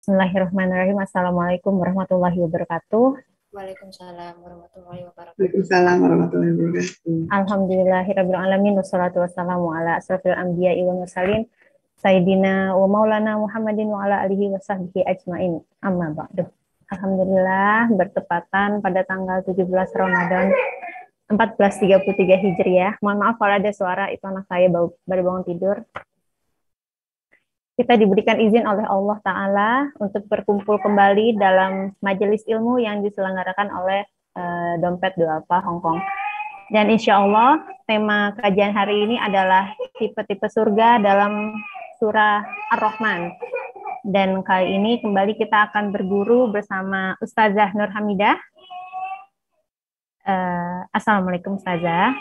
Bismillahirrahmanirrahim. Assalamualaikum warahmatullahi wabarakatuh. Waalaikumsalam warahmatullahi wabarakatuh. Waalaikumsalam warahmatullahi wabarakatuh. Alhamdulillahirabbil alamin wassalatu wassalamu ala asrofil anbiya'i wal mursalin sayyidina wa maulana Muhammadin wa ala alihi wa sahbihi ajmain. Amma ba'du. Alhamdulillah bertepatan pada tanggal 17 Ramadan 1433 Hijriah. Mohon maaf kalau ada suara, itu anak saya baru bangun tidur. Kita diberikan izin oleh Allah Ta'ala untuk berkumpul kembali dalam majelis ilmu yang diselenggarakan oleh Dompet Duafa Hong Kong. Dan insya Allah tema kajian hari ini adalah tipe-tipe surga dalam surah Ar-Rahman. Dan kali ini kembali kita akan berguru bersama Ustazah Nur Hamidah. Assalamualaikum Ustazah.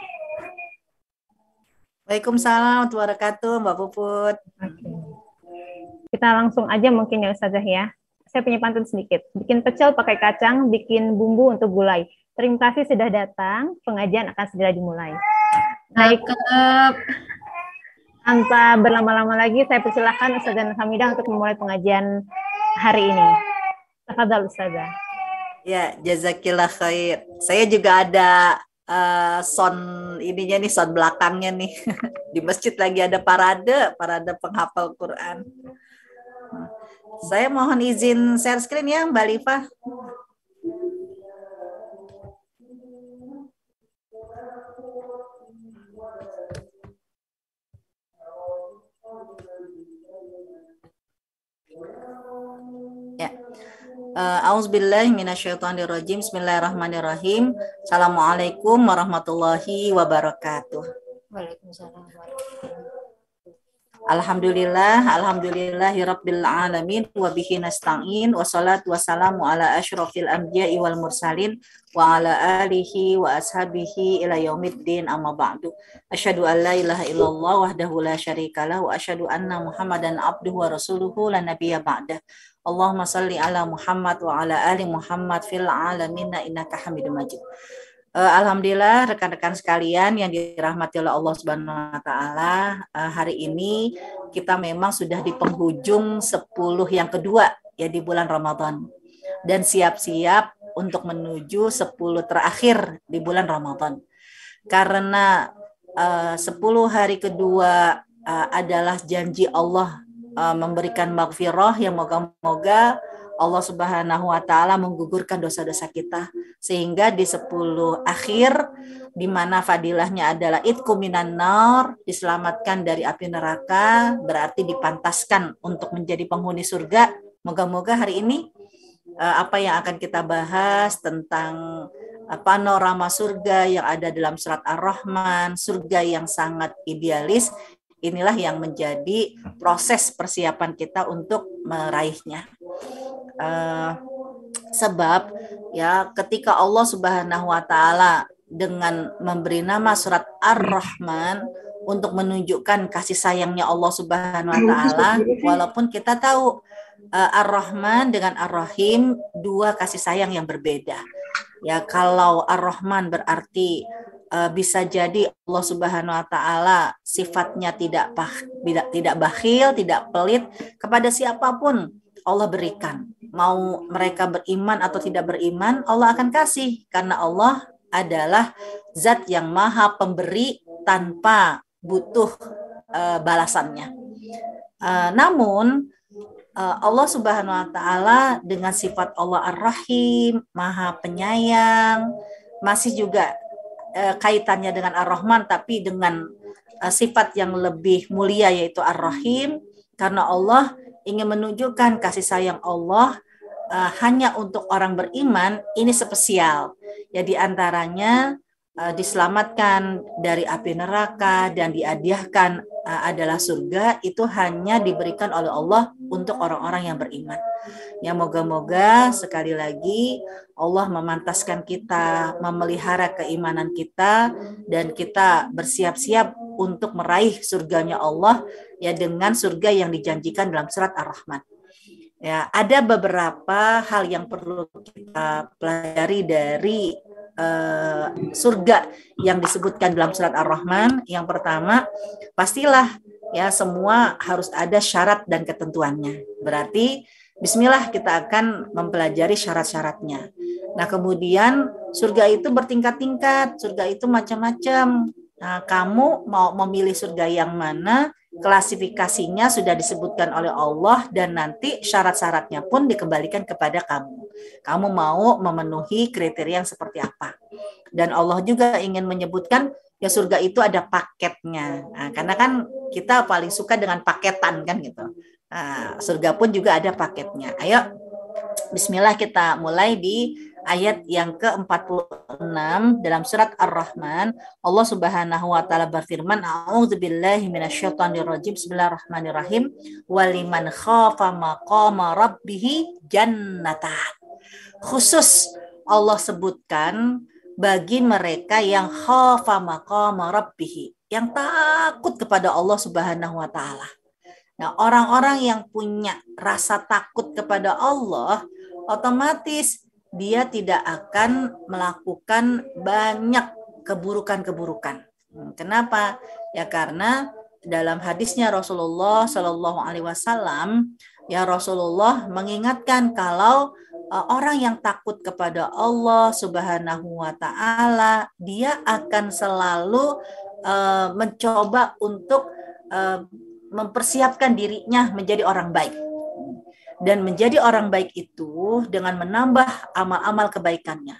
Waalaikumsalam warahmatullahi wabarakatuh, Mbak Puput. Oke. Kita langsung aja mungkin ya Ustazah ya. Saya punya pantun sedikit. Bikin pecel pakai kacang, bikin bumbu untuk gulai. Terima kasih sudah datang, pengajian akan segera dimulai. Baik, tanpa berlama-lama lagi, saya persilahkan Ustazah Nur Hamidah untuk memulai pengajian hari ini. Tafadhal Ustazah. Ya, jazakillah khair. Saya juga ada sound ininya nih, sound belakangnya nih. Di masjid lagi ada parade penghafal Quran. Saya mohon izin share screen ya, Mbak Liva. Ya. Auzubillahi minasyaitonirrajim. Bismillahirrahmanirrahim. Assalamualaikum warahmatullahi wabarakatuh. Waalaikumsalam warahmatullahi wabarakatuh. Alhamdulillahirabbil alamin wa bihi nasta'in wassalatu wassalamu ala asyrofil anbiya'i wal mursalin wa ala alihi wa ashabihi ila yaumiddin amma ba'du. Asyhadu an la ilaha illallah wahdahu la syarikalah wa asyhadu anna Muhammadan abduhu wa rasuluhu la nabiyya ba'dah. Allahumma shalli ala Muhammad wa ala ali Muhammad fil alamin innaka Hamidum Majid. Alhamdulillah rekan-rekan sekalian yang dirahmati oleh Allah Subhanahu wa taala, hari ini kita memang sudah di penghujung 10 yang kedua ya di bulan Ramadan. Dan siap-siap untuk menuju 10 terakhir di bulan Ramadan. Karena 10 hari kedua adalah janji Allah memberikan maghfirah yang moga-moga Allah Subhanahu wa taala menggugurkan dosa-dosa kita sehingga di 10 akhir di mana fadilahnya adalah itqu minan nar, diselamatkan dari api neraka, berarti dipantaskan untuk menjadi penghuni surga. Moga-moga hari ini apa yang akan kita bahas tentang panorama surga yang ada dalam surat Ar-Rahman, surga yang sangat idealis, inilah yang menjadi proses persiapan kita untuk meraihnya. Sebab ya ketika Allah Subhanahu wa taala dengan memberi nama surat Ar-Rahman untuk menunjukkan kasih sayangnya Allah Subhanahu wa taala, walaupun kita tahu Ar-Rahman dengan Ar-Rahim dua kasih sayang yang berbeda. Ya, kalau Ar-Rahman berarti bisa jadi Allah Subhanahu wa taala sifatnya tidak bakhil, tidak pelit kepada siapapun Allah berikan. Mau mereka beriman atau tidak beriman, Allah akan kasih karena Allah adalah zat yang maha pemberi tanpa butuh balasannya. Namun Allah Subhanahu wa taala dengan sifat Allah Ar-Rahim, maha penyayang, masih juga kaitannya dengan Ar-Rahman tapi dengan sifat yang lebih mulia yaitu Ar-Rahim, karena Allah ingin menunjukkan kasih sayang Allah hanya untuk orang beriman, ini spesial. Ya, di antaranya diselamatkan dari api neraka dan dihadiahkan adalah surga, itu hanya diberikan oleh Allah untuk orang-orang yang beriman. Ya, moga-moga sekali lagi Allah memantaskan kita, memelihara keimanan kita, dan kita bersiap-siap untuk meraih surganya Allah ya dengan surga yang dijanjikan dalam surat Ar-Rahman. Ya, ada beberapa hal yang perlu kita pelajari dari surga yang disebutkan dalam surat Ar-Rahman. Yang pertama, pastilah ya semua harus ada syarat dan ketentuannya. Berarti Bismillah kita akan mempelajari syarat-syaratnya. Nah, kemudian surga itu bertingkat-tingkat, surga itu macam-macam. Nah, kamu mau memilih surga yang mana? Klasifikasinya sudah disebutkan oleh Allah dan nanti syarat-syaratnya pun dikembalikan kepada kamu. Kamu mau memenuhi kriteria yang seperti apa? Dan Allah juga ingin menyebutkan ya surga itu ada paketnya. Nah, karena kan kita paling suka dengan paketan kan gitu. Nah, surga pun juga ada paketnya. Ayo bismillah kita mulai di ayat yang ke-46 dalam surat Ar-Rahman. Allah Subhanahu wa taala berfirman, A'udzubillahi minasyaitonirrajim. Bismillahirrahmanirrahim. Waliman khafa maqama rabbih jannatan. Khusus Allah sebutkan bagi mereka yang khafa maqama rabbih, yang takut kepada Allah Subhanahu wa taala. Nah, orang-orang yang punya rasa takut kepada Allah, otomatis dia tidak akan melakukan banyak keburukan-keburukan. Kenapa? Ya karena dalam hadisnya Rasulullah Shallallahu Alaihi Wasallam, ya Rasulullah mengingatkan kalau orang yang takut kepada Allah Subhanahu Wa Taala, dia akan selalu mencoba untuk mempersiapkan dirinya menjadi orang baik. Dan menjadi orang baik itu dengan menambah amal-amal kebaikannya.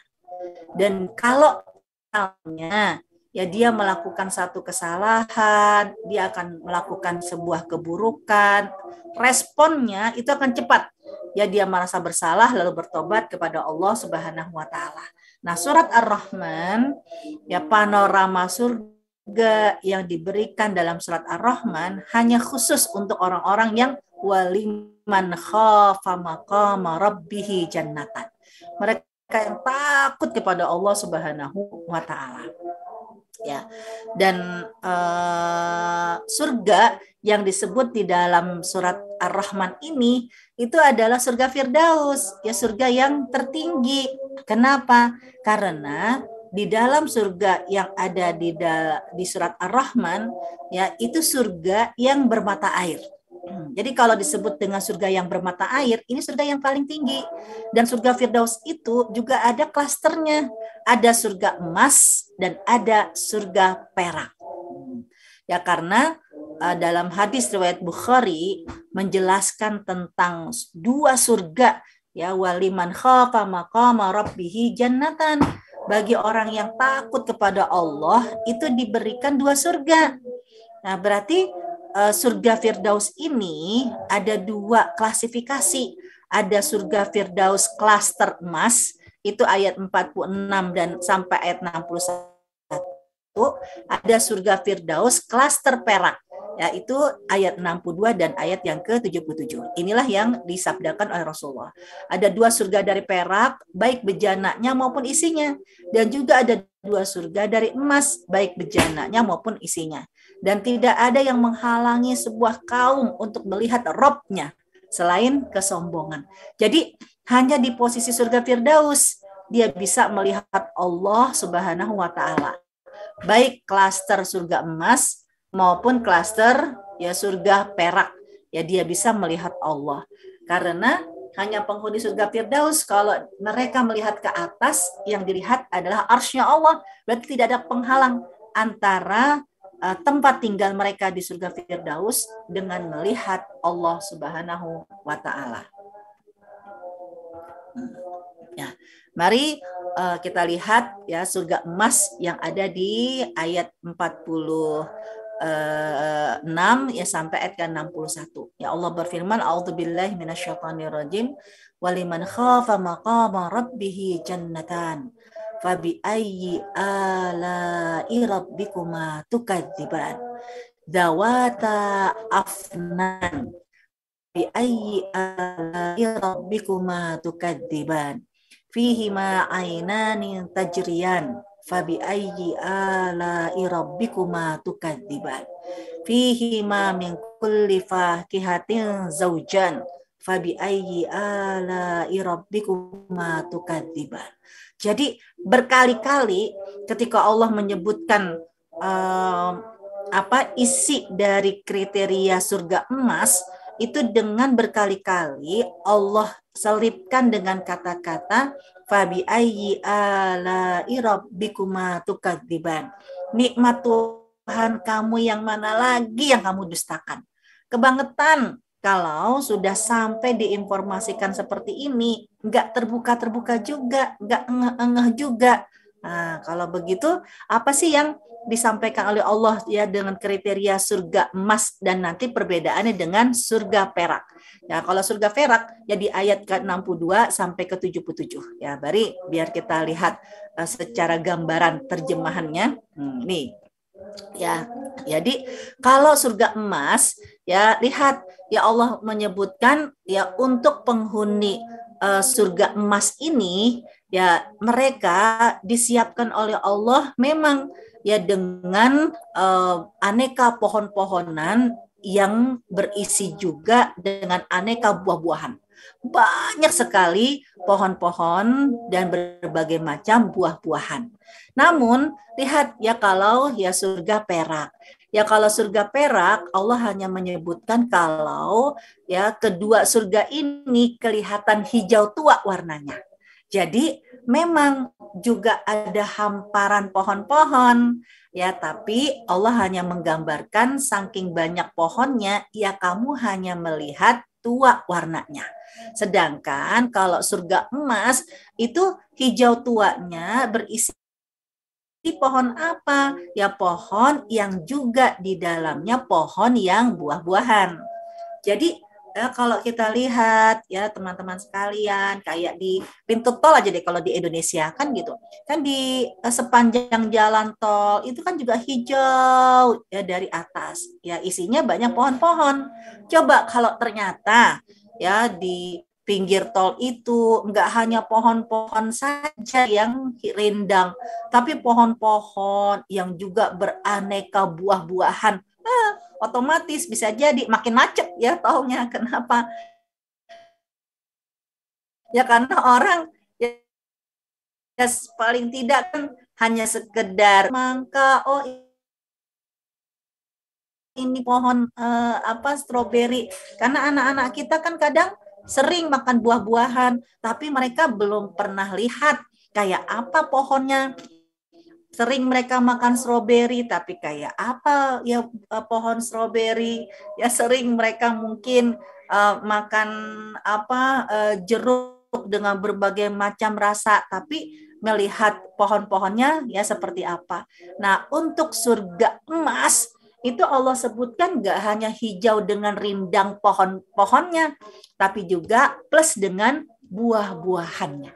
Dan kalau misalnya ya dia melakukan satu kesalahan, dia akan melakukan sebuah keburukan, responnya itu akan cepat. Ya dia merasa bersalah lalu bertobat kepada Allah Subhanahu wa taala. Nah, surat Ar-Rahman ya panorama surga yang diberikan dalam surat Ar-Rahman hanya khusus untuk orang-orang yang waliman khafa maqama rabbih jannatan. Mereka yang takut kepada Allah Subhanahu wa taala. Ya. Dan surga yang disebut di dalam surat Ar-Rahman ini itu adalah surga Firdaus, ya surga yang tertinggi. Kenapa? Karena di dalam surga yang ada di surat Ar-Rahman ya itu surga yang bermata air. Jadi kalau disebut dengan surga yang bermata air, ini surga yang paling tinggi. Dan surga Firdaus itu juga ada klasternya. Ada surga emas dan ada surga perak. Ya karena dalam hadis riwayat Bukhari menjelaskan tentang dua surga, ya waliman khafa maqama rabbih jannatan. Bagi orang yang takut kepada Allah itu diberikan dua surga. Nah, berarti surga Firdaus ini ada dua klasifikasi. Ada surga Firdaus klaster emas, itu ayat 46 dan sampai ayat 61. Ada surga Firdaus klaster perak, yaitu ayat 62 dan ayat yang ke-77. Inilah yang disabdakan oleh Rasulullah. Ada dua surga dari perak, baik bejananya maupun isinya. Dan juga ada dua surga dari emas, baik bejananya maupun isinya. Dan tidak ada yang menghalangi sebuah kaum untuk melihat Robnya selain kesombongan. Jadi hanya di posisi surga Firdaus dia bisa melihat Allah Subhanahu wa taala. Baik klaster surga emas maupun klaster ya surga perak. Ya dia bisa melihat Allah. Karena hanya penghuni surga Firdaus kalau mereka melihat ke atas yang dilihat adalah arsy-Nya Allah. Berarti tidak ada penghalang antara tempat tinggal mereka di surga Firdaus dengan melihat Allah Subhanahu wa taala. Ya, mari kita lihat ya surga emas yang ada di ayat 46 ya sampai ayat ke-61. Ya Allah berfirman, A'udzubillahi minasyaitonirrajim. Waliman khafa maqama rabbih jannatan. Fabi ayyi ala'i rabbikuma tukadziban dawata afnan bi ayyi ala'i rabbikuma tukadziban fihima aynani tajriyan fabi ayyi ala'i rabbikuma tukadziban fihima min kulli fakihatin zawjan fabi ayyi ala'i rabbikuma tukadziban. Jadi berkali-kali ketika Allah menyebutkan isi dari kriteria surga emas itu dengan berkali-kali Allah selipkan dengan kata-kata fabi ayyi ala'i rabbikuma tukadziban. Nikmat Tuhan kamu yang mana lagi yang kamu dustakan. Kebangetan kalau sudah sampai diinformasikan seperti ini, nggak terbuka-terbuka juga, nggak ngeh-ngeh juga. Nah, kalau begitu, apa sih yang disampaikan oleh Allah ya dengan kriteria surga emas dan nanti perbedaannya dengan surga perak. Ya, kalau surga perak ya di ayat ke-62 sampai ke-77. Ya, biar kita lihat secara gambaran terjemahannya. Nih. Ya, jadi kalau surga emas ya lihat ya Allah menyebutkan ya untuk penghuni surga emas ini ya mereka disiapkan oleh Allah memang ya dengan aneka pohon-pohonan yang berisi juga dengan aneka buah-buahan. Banyak sekali pohon-pohon dan berbagai macam buah-buahan. Namun lihat ya kalau ya surga perak. Ya kalau surga perak Allah hanya menyebutkan kalau ya kedua surga ini kelihatan hijau tua warnanya. Jadi memang juga ada hamparan pohon-pohon ya, tapi Allah hanya menggambarkan saking banyak pohonnya ya kamu hanya melihat tua warnanya. Sedangkan kalau surga emas itu hijau tuanya berisi pohon apa? Ya pohon yang juga di dalamnya pohon yang buah-buahan. Jadi kalau kita lihat ya teman-teman sekalian kayak di pintu tol aja deh kalau di Indonesia kan gitu. Kan di sepanjang jalan tol itu kan juga hijau ya dari atas. Ya isinya banyak pohon-pohon. Coba kalau ternyata ya di pinggir tol itu enggak hanya pohon-pohon saja yang rindang, tapi pohon-pohon yang juga beraneka buah-buahan. Otomatis bisa jadi makin macet ya taunya. Kenapa? Ya karena orang ya paling tidak kan hanya sekedar mangga, oh ini pohon stroberi. Karena anak-anak kita kan kadang sering makan buah-buahan, tapi mereka belum pernah lihat kayak apa pohonnya. Sering mereka makan stroberi, tapi kayak apa ya pohon stroberi? Ya sering mereka mungkin makan jeruk dengan berbagai macam rasa, tapi melihat pohon-pohonnya ya seperti apa. Nah, untuk surga emas itu Allah sebutkan nggak hanya hijau dengan rindang pohon-pohonnya, tapi juga plus dengan buah-buahannya.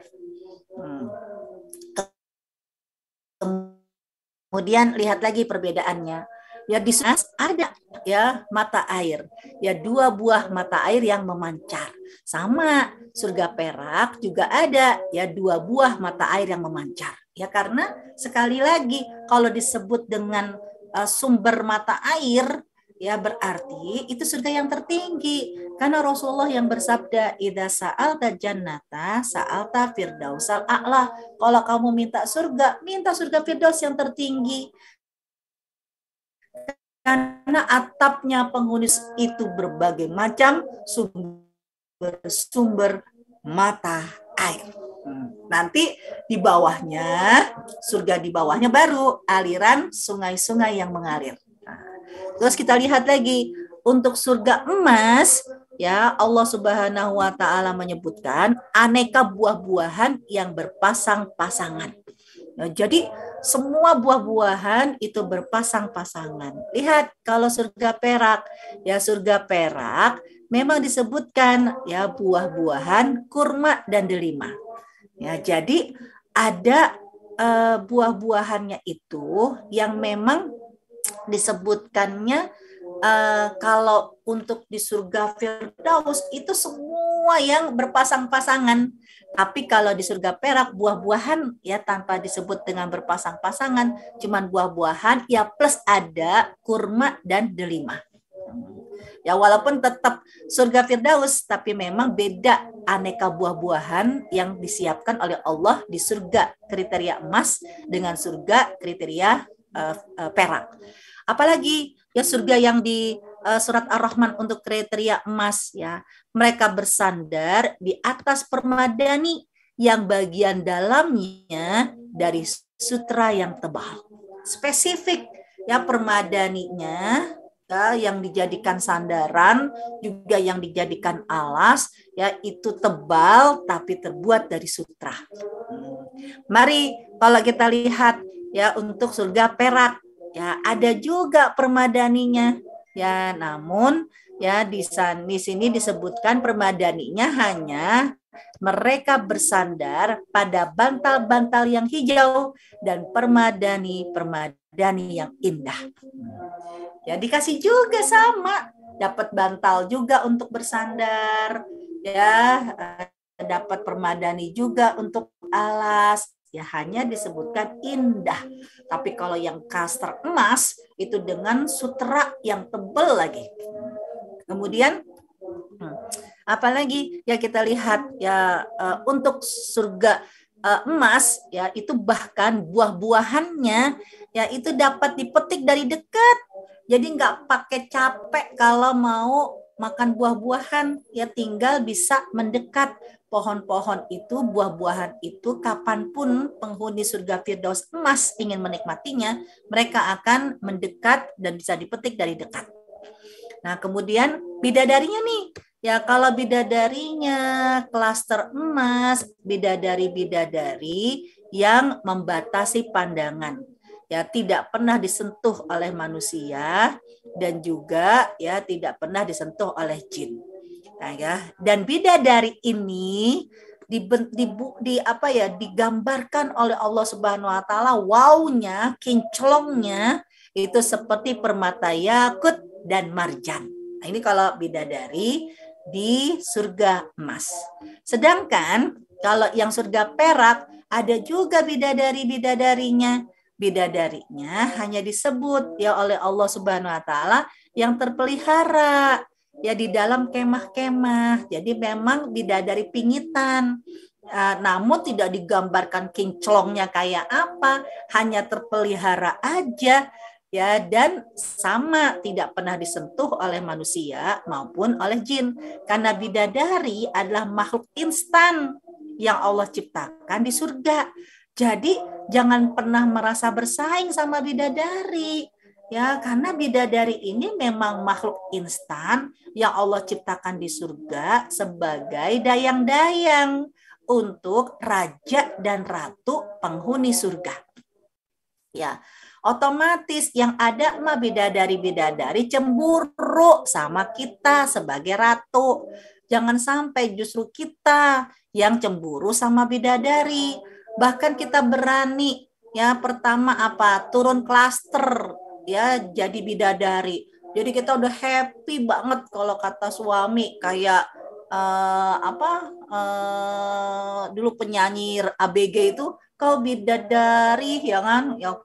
Kemudian lihat lagi perbedaannya. Ya di sana ada ya mata air. Ya 2 buah mata air yang memancar. Sama surga perak juga ada ya 2 buah mata air yang memancar. Ya karena sekali lagi kalau disebut dengan sumber mata air ya berarti itu surga yang tertinggi. Karena Rasulullah yang bersabda, "Idza sa'alta jannata sa'alta firdausal a'la." Kalau kamu minta surga firdaus yang tertinggi. Karena atapnya penghuni itu berbagai macam sumber mata air. Nanti di bawahnya, surga di bawahnya baru aliran sungai-sungai yang mengalir. Terus kita lihat lagi untuk surga emas ya Allah Subhanahu wa taala menyebutkan aneka buah-buahan yang berpasang-pasangan. Nah, jadi semua buah-buahan itu berpasang-pasangan. Lihat kalau surga perak, ya surga perak memang disebutkan ya buah-buahan kurma dan delima. Ya, jadi ada buah-buahannya itu yang memang disebutkannya kalau untuk di surga Firdaus itu semua yang berpasang-pasangan. Tapi kalau di surga perak buah-buahan ya tanpa disebut dengan berpasang-pasangan, cuman buah-buahan ya plus ada kurma dan delima. Ya walaupun tetap surga Firdaus tapi memang beda aneka buah-buahan yang disiapkan oleh Allah di surga kriteria emas dengan surga kriteria perak. Apalagi ya surga yang di surat Ar-Rahman untuk kriteria emas ya. Mereka bersandar di atas permadani yang bagian dalamnya dari sutra yang tebal. Spesifik ya permadaninya ya, yang dijadikan sandaran juga yang dijadikan alas ya itu tebal tapi terbuat dari sutra. Mari kalau kita lihat ya untuk surga perak ya ada juga permadaninya ya, namun ya di sini disebutkan permadaninya hanya mereka bersandar pada bantal-bantal yang hijau dan permadani yang indah. Ya dikasih juga sama, dapat bantal juga untuk bersandar, ya dapat permadani juga untuk alas. Ya hanya disebutkan indah. Tapi kalau yang kastar emas itu dengan sutra yang tebal lagi. Kemudian apalagi ya kita lihat ya untuk surga emas ya itu bahkan buah-buahannya ya itu dapat dipetik dari dekat. Jadi nggak pakai capek kalau mau makan buah-buahan ya tinggal bisa mendekat pohon-pohon itu, buah-buahan itu kapanpun penghuni surga Firdaus emas ingin menikmatinya, mereka akan mendekat dan bisa dipetik dari dekat. Nah, kemudian bidadarinya nih, ya kalau bidadarinya klaster emas, bidadari-bidadari yang membatasi pandangan, ya tidak pernah disentuh oleh manusia dan juga ya tidak pernah disentuh oleh jin. Nah, ya, dan bidadari ini digambarkan oleh Allah Subhanahu wa taala wownya, kinclongnya itu seperti permata yakut dan marjan. Nah, ini kalau bidadari di surga emas. Sedangkan kalau yang surga perak ada juga bidadari-bidadarinya. Bidadarinya hanya disebut ya oleh Allah Subhanahu wa taala yang terpelihara ya di dalam kemah-kemah. Jadi memang bidadari pingitan. Namun tidak digambarkan kinclongnya kayak apa, hanya terpelihara aja ya dan sama tidak pernah disentuh oleh manusia maupun oleh jin. Karena bidadari adalah makhluk instan yang Allah ciptakan di surga. Jadi jangan pernah merasa bersaing sama bidadari. Ya, karena bidadari ini memang makhluk instan yang Allah ciptakan di surga sebagai dayang-dayang untuk raja dan ratu penghuni surga. Ya, otomatis yang ada mah bidadari-bidadari cemburu sama kita sebagai ratu. Jangan sampai justru kita yang cemburu sama bidadari. Bahkan kita berani ya pertama apa? Turun klaster ya jadi bidadari. Jadi kita udah happy banget kalau kata suami kayak dulu penyanyi ABG itu kau bidadari ya kan ya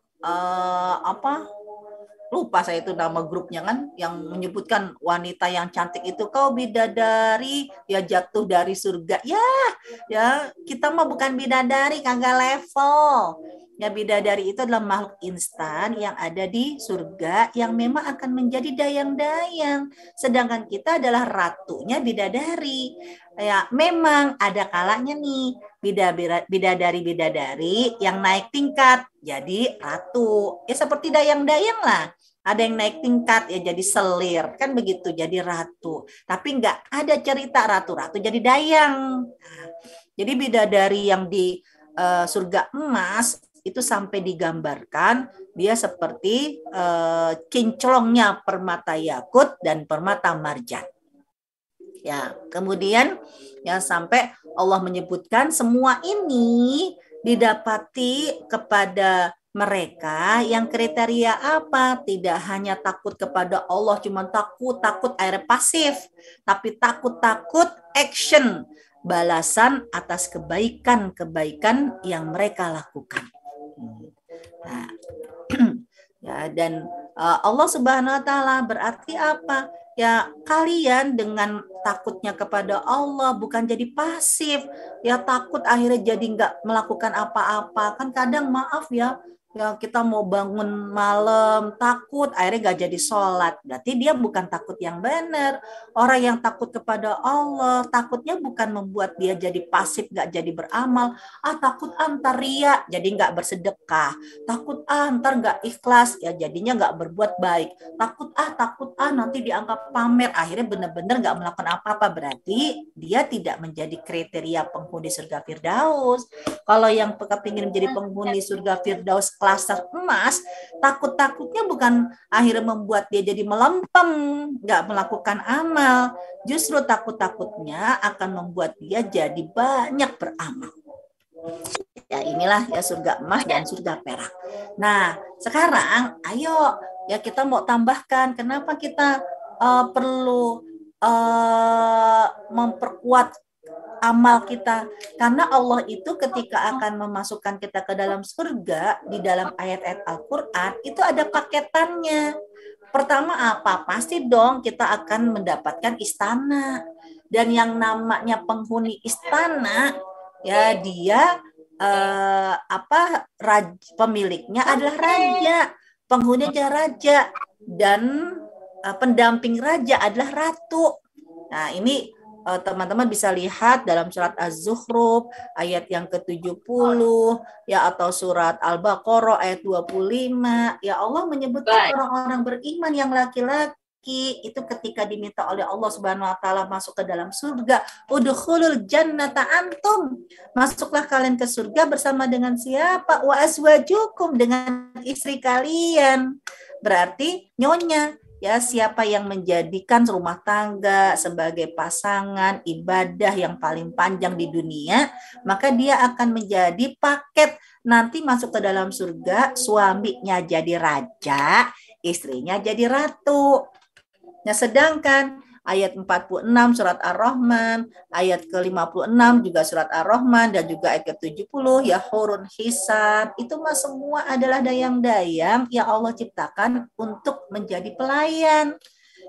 lupa saya itu nama grupnya kan yang menyebutkan wanita yang cantik itu kau bidadari ya jatuh dari surga ya kita mah bukan bidadari kagak level. Ya bidadari itu adalah makhluk instan yang ada di surga yang memang akan menjadi dayang-dayang. Sedangkan kita adalah ratunya bidadari. Ya memang ada kalanya nih bidadari-bidadari yang naik tingkat jadi ratu. Ya seperti dayang-dayang lah. Ada yang naik tingkat ya jadi selir kan begitu jadi ratu. Tapi nggak ada cerita ratu-ratu jadi dayang. Nah, jadi bidadari yang di surga emas itu sampai digambarkan dia seperti kinclongnya permata yakut dan permata marjan. Ya, kemudian ya sampai Allah menyebutkan semua ini didapati kepada mereka yang kriteria apa? Tidak hanya takut kepada Allah, cuma takut air pasif, tapi takut action, balasan atas kebaikan-kebaikan yang mereka lakukan. Nah, ya dan Allah Subhanahu wa taala berarti apa? Ya kalian dengan takutnya kepada Allah bukan jadi pasif, ya takut akhirnya jadi nggak melakukan apa-apa. Kan kadang maaf ya, Ya kita mau bangun malam takut, akhirnya gak jadi sholat. Berarti dia bukan takut yang benar. Orang yang takut kepada Allah, takutnya bukan membuat dia jadi pasif, gak jadi beramal. Takut antar ria, jadi gak bersedekah. Takut antar gak ikhlas, ya jadinya gak berbuat baik. Takut nanti dianggap pamer, akhirnya benar-benar gak melakukan apa-apa. Berarti dia tidak menjadi kriteria penghuni surga Firdaus. Kalau yang kepingin menjadi penghuni surga Firdaus klaster emas, takut-takutnya bukan akhirnya membuat dia jadi melempem, nggak melakukan amal. Justru takut-takutnya akan membuat dia jadi banyak beramal. Ya inilah ya surga emas dan surga perak. Nah, sekarang ayo ya kita mau tambahkan kenapa kita perlu memperkuat amal kita, karena Allah itu ketika akan memasukkan kita ke dalam surga di dalam ayat-ayat Al-Quran itu ada paketannya. Pertama apa? Pasti dong kita akan mendapatkan istana, dan yang namanya penghuni istana ya dia pemiliknya adalah raja, penghuninya raja, dan pendamping raja adalah ratu. Nah ini teman-teman bisa lihat dalam surat Az-Zukhruf ayat yang ke-70 ya, atau surat Al-Baqarah ayat 25. Ya Allah menyebutkan orang-orang beriman yang laki-laki itu ketika diminta oleh Allah Subhanahu wa taala masuk ke dalam surga, udkhulul jannata antum, masuklah kalian ke surga bersama dengan siapa? Wa azwajukum, dengan istri kalian. Berarti nyonya ya, siapa yang menjadikan rumah tangga sebagai pasangan ibadah yang paling panjang di dunia, maka dia akan menjadi paket nanti masuk ke dalam surga, suaminya jadi raja, istrinya jadi ratu. Nah, sedangkan ayat 46 surat Ar-Rahman, ayat ke-56 juga surat Ar-Rahman, dan juga ayat ke-70 ya hurun hisan, itu mah semua adalah dayang-dayang yang Allah ciptakan untuk menjadi pelayan.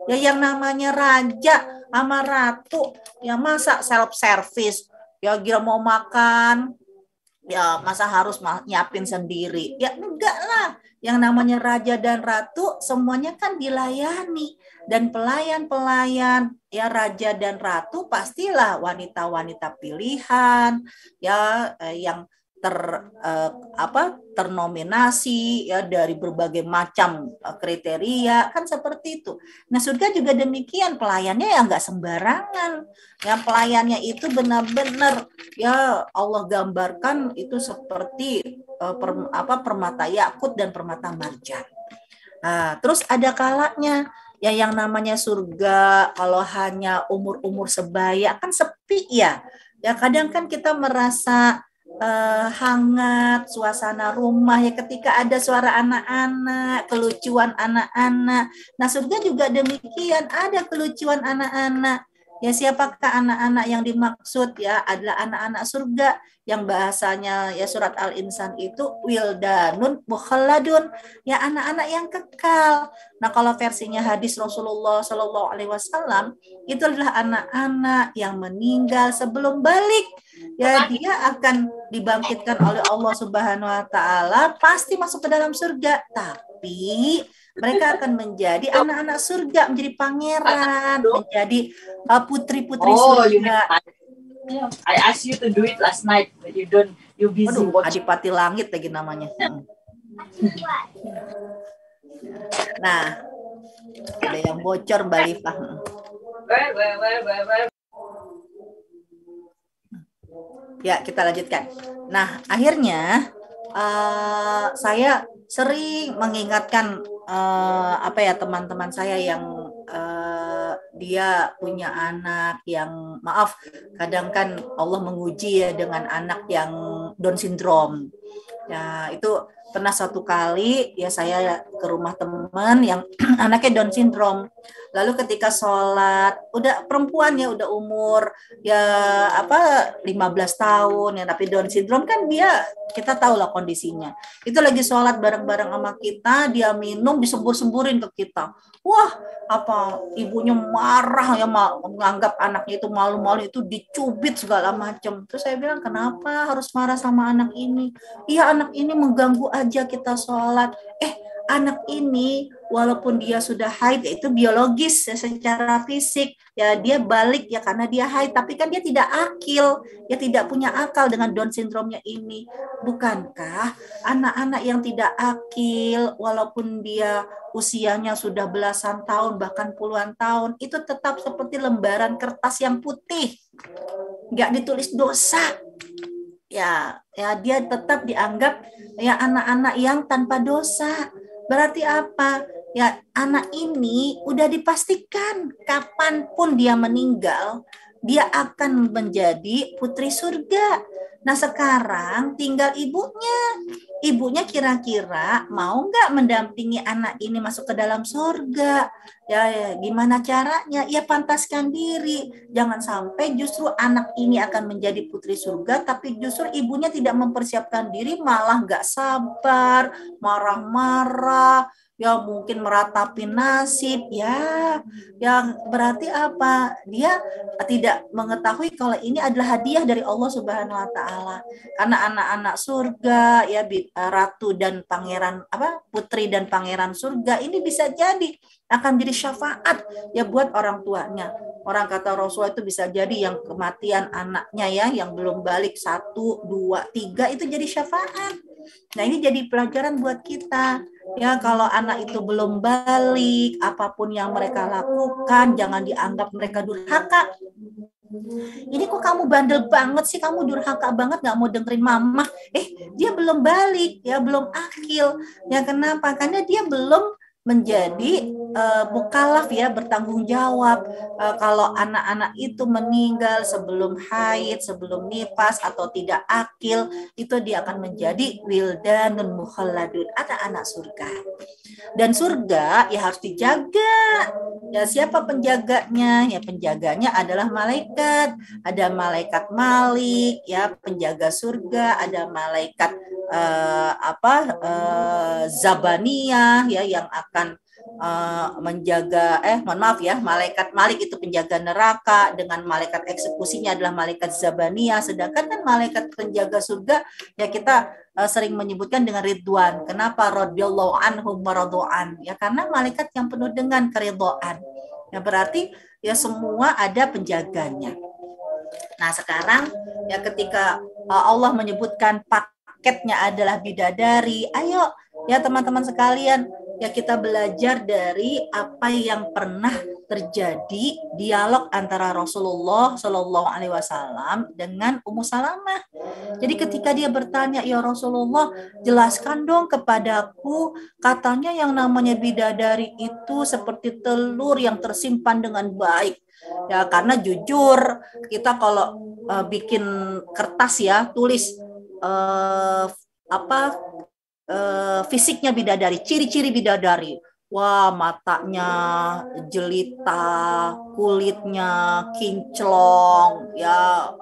Ya yang namanya raja sama ratu ya masa self service, ya kira mau makan ya masa harus nyiapin sendiri? Ya enggak lah. Yang namanya raja dan ratu semuanya kan dilayani, dan pelayan-pelayan ya raja dan ratu pastilah wanita-wanita pilihan ya yang ternominasi ya dari berbagai macam kriteria, kan seperti itu. Nah surga juga demikian, pelayannya ya nggak sembarangan, ya pelayannya itu benar-benar ya Allah gambarkan itu seperti permata yakut dan permata marjan. Nah, terus ada kalanya ya yang namanya surga kalau hanya umur-umur sebaya kan sepi ya. Ya kadang kan kita merasa hangat suasana rumah ya ketika ada suara anak-anak, kelucuan anak-anak. Nah, surga juga demikian, ada kelucuan anak-anak. Ya siapakah anak-anak yang dimaksud? Ya adalah anak-anak surga yang bahasanya ya surat Al-Insan itu wildanun mukhalladun, ya anak-anak yang kekal. Nah, kalau versinya hadis Rasulullah Shallallahu alaihi wasallam itu adalah anak-anak yang meninggal sebelum balik. Ya dia akan dibangkitkan oleh Allah Subhanahu wa taala, pasti masuk ke dalam surga, tapi mereka akan menjadi anak-anak surga, menjadi pangeran, menjadi putri-putri surga. I asked you to do it last night, but you busy watching. Adipati Langit lagi namanya. Nah, ada yang bocor Mbak Liva. Ya, kita lanjutkan. Nah, akhirnya saya sering mengingatkan teman-teman saya yang dia punya anak yang kadang kan Allah menguji ya dengan anak yang Down syndrome. Ya, itu pernah suatu kali ya saya ke rumah teman yang anaknya Down syndrome. Lalu ketika sholat, udah perempuan ya, udah umur ya 15 tahun ya, tapi Down syndrome kan kita tahu lah kondisinya. Itu lagi sholat bareng-bareng sama kita, dia minum disembur-semburin ke kita. Wah, ibunya marah ya, menganggap anaknya itu malu-malu, itu dicubit segala macam. Terus saya bilang, kenapa harus marah sama anak ini? Iya, anak ini mengganggu aja kita sholat, anak ini walaupun dia sudah haid, itu biologis ya, secara fisik ya dia balik ya karena dia haid, tapi kan dia tidak akil, ya tidak punya akal dengan Down syndrome-nya ini. Bukankah anak-anak yang tidak akil walaupun dia usianya sudah belasan tahun bahkan puluhan tahun, itu tetap seperti lembaran kertas yang putih, nggak ditulis dosa. Ya dia tetap dianggap ya anak-anak yang tanpa dosa. Berarti apa? Ya anak ini udah dipastikan kapanpun dia meninggal, dia akan menjadi putri surga. Nah sekarang tinggal ibunya. Ibunya kira-kira mau nggak mendampingi anak ini masuk ke dalam surga? Ya, gimana caranya? Ya pantaskan diri. Jangan sampai justru anak ini akan menjadi putri surga, tapi justru ibunya tidak mempersiapkan diri, malah nggak sabar, marah-marah, ya mungkin meratapi nasib, ya yang berarti apa? Dia tidak mengetahui kalau ini adalah hadiah dari Allah Subhanahu wa taala. Karena anak-anak surga ya ratu dan pangeran putri dan pangeran surga ini bisa jadi akan jadi syafaat ya buat orang tuanya. Orang kata Rasulullah itu bisa jadi yang kematian anaknya ya yang belum balik 1, 2, 3 itu jadi syafaat. Nah ini jadi pelajaran buat kita. Ya kalau anak itu belum balik, apapun yang mereka lakukan jangan dianggap mereka durhaka. Ini kok kamu bandel banget sih, kamu durhaka banget gak mau dengerin mama. Dia belum balik, ya belum akil. Ya kenapa? Karena dia belum menjadi mukallaf ya, bertanggung jawab. Kalau anak-anak itu meninggal sebelum haid, sebelum nifas atau tidak akil, itu dia akan menjadi wildanun mukhalladun, anak-anak surga. Dan surga ya harus dijaga. Ya siapa penjaganya? Ya penjaganya adalah malaikat. Ada malaikat Malik ya, penjaga surga, ada malaikat Zabaniyah ya yang akan menjaga malaikat Malik itu penjaga neraka, dengan malaikat eksekusinya adalah malaikat Zabaniyah. Sedangkan kan malaikat penjaga surga ya kita sering menyebutkan dengan Ridwan. Kenapa? Radhiyallahu anhum wa radu'an. Ya karena malaikat yang penuh dengan keridhaan. Ya berarti ya semua ada penjaganya. Nah, sekarang ya ketika Allah menyebutkan paketnya adalah bidadari, ayo ya teman-teman sekalian, ya kita belajar dari apa yang pernah terjadi dialog antara Rasulullah Shallallahu Alaihi Wasallam dengan Ummu Salamah. Jadi ketika dia bertanya, ya Rasulullah, jelaskan dong kepadaku, katanya yang namanya bidadari itu seperti telur yang tersimpan dengan baik. Ya karena jujur kita kalau bikin kertas ya tulis fisiknya bidadari, ciri-ciri bidadari. Wah, matanya jelita, kulitnya kinclong, ya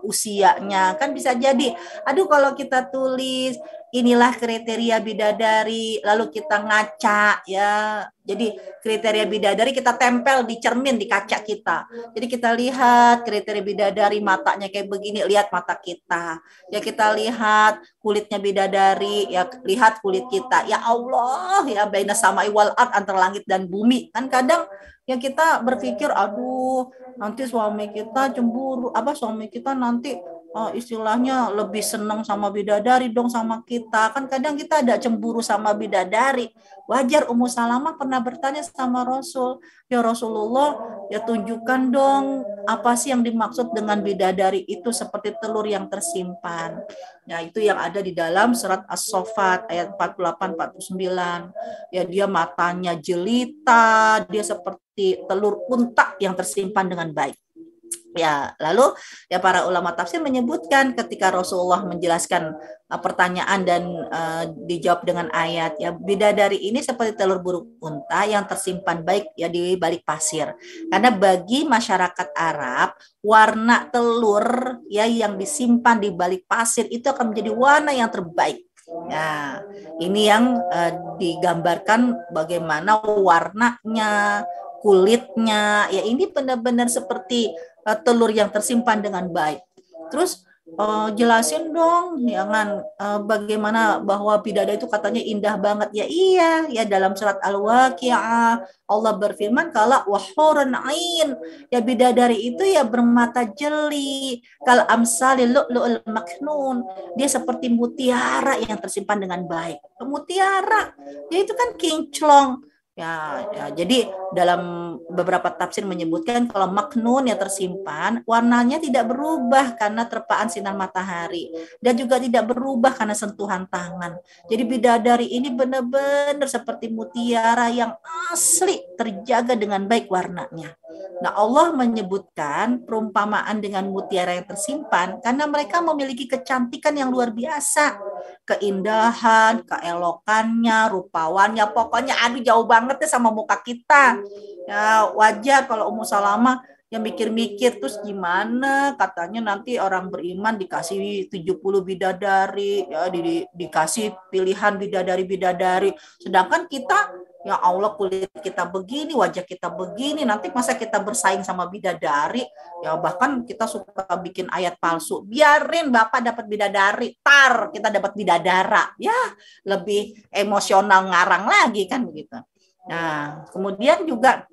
usianya kan bisa jadi. Aduh, kalau kita tulis inilah kriteria bidadari, lalu kita ngaca ya. Jadi kriteria bidadari kita tempel di cermin di kaca kita. Jadi kita lihat kriteria bidadari, matanya kayak begini, lihat mata kita. Ya kita lihat kulitnya bidadari, ya lihat kulit kita. Ya Allah, ya baina samai wal ard, antara langit dan bumi. Kan kadang yang kita berpikir, aduh nanti suami kita cemburu, suami kita nanti istilahnya lebih senang sama bidadari dong sama kita. Kan kadang kita ada cemburu sama bidadari. Wajar. Ummu Salamah pernah bertanya sama Rasul, ya Rasulullah, ya tunjukkan dong apa sih yang dimaksud dengan bidadari itu seperti telur yang tersimpan. Ya itu yang ada di dalam surat As-Saffat ayat 48-49. Ya dia matanya jelita, dia seperti telur unta yang tersimpan dengan baik. Ya, lalu ya para ulama tafsir menyebutkan ketika Rasulullah menjelaskan pertanyaan dan dijawab dengan ayat, ya bidadari ini seperti telur burung unta yang tersimpan baik ya di balik pasir. Karena bagi masyarakat Arab, warna telur ya yang disimpan di balik pasir itu akan menjadi warna yang terbaik. Ya, ini yang digambarkan bagaimana warnanya, kulitnya, ya ini benar-benar seperti telur yang tersimpan dengan baik. Terus jelasin dong, jangan bagaimana bahwa bidadari itu katanya indah banget. Ya iya, ya dalam surat Al-Waqiah Allah berfirman kalau wahurun ain, ya bidadari itu ya bermata jeli, kal amsalil lu'lu'ul maknun, dia seperti mutiara yang tersimpan dengan baik. Mutiara, ya itu kan kinclong. Ya, jadi dalam beberapa tafsir menyebutkan kalau maknun yang tersimpan warnanya tidak berubah karena terpaan sinar matahari dan juga tidak berubah karena sentuhan tangan. Jadi bidadari ini benar-benar seperti mutiara yang asli terjaga dengan baik warnanya. Nah, Allah menyebutkan perumpamaan dengan mutiara yang tersimpan karena mereka memiliki kecantikan yang luar biasa, keindahan, keelokannya, rupawannya, pokoknya aduh jauh banget ya sama muka kita. Ya wajar kalau Ummu Salamah yang mikir-mikir terus gimana katanya nanti orang beriman dikasih 70 bidadari, ya dikasih pilihan bidadari-bidadari, sedangkan kita ya Allah kulit kita begini, wajah kita begini, nanti masa kita bersaing sama bidadari? Ya bahkan kita suka bikin ayat palsu. Biarin Bapak dapat bidadari, tar kita dapat bidadara. Ya, lebih emosional ngarang lagi kan begitu. Nah, kemudian juga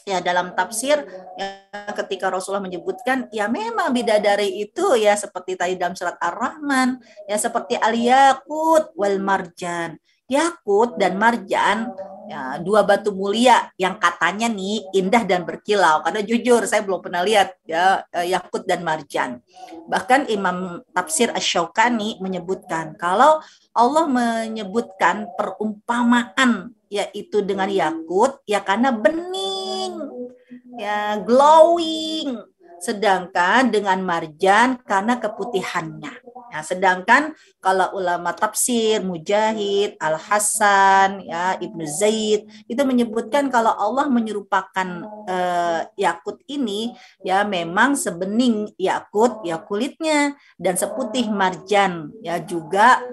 ya dalam tafsir ya, ketika Rasulullah menyebutkan ya memang bidadari itu ya seperti tadi dalam surat Ar-Rahman, ya seperti al-yaqut wal marjan. Yakut dan marjan, ya, dua batu mulia yang katanya nih indah dan berkilau. Karena jujur saya belum pernah lihat ya yakut dan marjan. Bahkan Imam Tafsir Asy-Syaukani menyebutkan kalau Allah menyebutkan perumpamaan yaitu dengan yakut ya karena bening, ya glowing. Sedangkan dengan marjan karena keputihannya. Nah, sedangkan kalau ulama tafsir Mujahid, Al-Hasan, ya Ibnu Zaid itu menyebutkan kalau Allah menyerupakan yakut ini ya memang sebening yakut ya kulitnya dan seputih marjan ya juga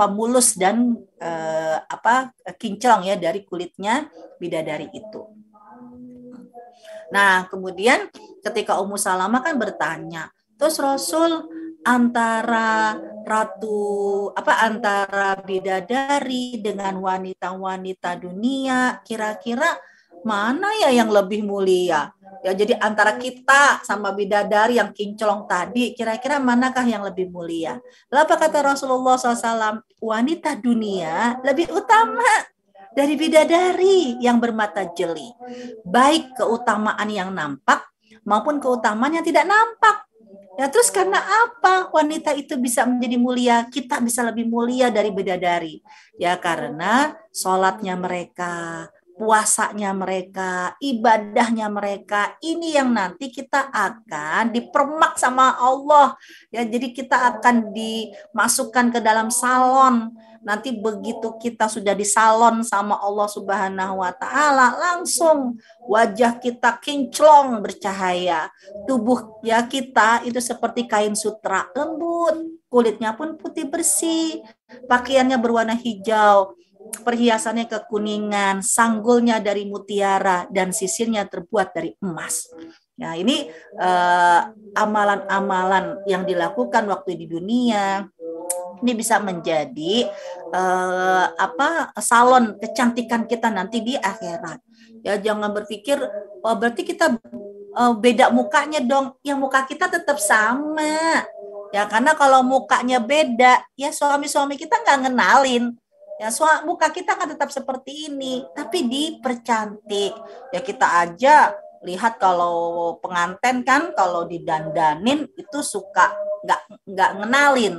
mulus dan kinclong ya dari kulitnya bidadari itu. Nah, kemudian ketika Ummu Salamah kan bertanya, terus Rasul antara bidadari dengan wanita-wanita dunia kira-kira mana ya yang lebih mulia? Ya jadi antara kita sama bidadari yang kinclong tadi kira-kira manakah yang lebih mulia? Lalu apa kata Rasulullah SAW? Wanita dunia lebih utama dari bidadari yang bermata jeli, baik keutamaan yang nampak maupun keutamaan yang tidak nampak. Ya terus karena apa wanita itu bisa menjadi mulia, kita bisa lebih mulia dari bidadari? Ya karena sholatnya mereka, puasanya mereka, ibadahnya mereka, ini yang nanti kita akan dipermak sama Allah. Ya jadi kita akan dimasukkan ke dalam salon. Nanti begitu kita sudah disalon sama Allah Subhanahu wa taala, langsung wajah kita kinclong bercahaya. Tubuh ya kita itu seperti kain sutra lembut, kulitnya pun putih bersih, pakaiannya berwarna hijau, perhiasannya kekuningan, sanggulnya dari mutiara dan sisirnya terbuat dari emas. Nah, ini amalan-amalan yang dilakukan waktu di dunia ini bisa menjadi salon kecantikan kita nanti di akhirat. Ya jangan berpikir berarti kita beda mukanya dong. Ya muka kita tetap sama. Ya karena kalau mukanya beda, ya suami-suami kita nggak ngenalin. Ya muka kita kan tetap seperti ini, tapi dipercantik. Ya kita aja lihat kalau pengantin kan kalau didandanin itu suka nggak ngenalin.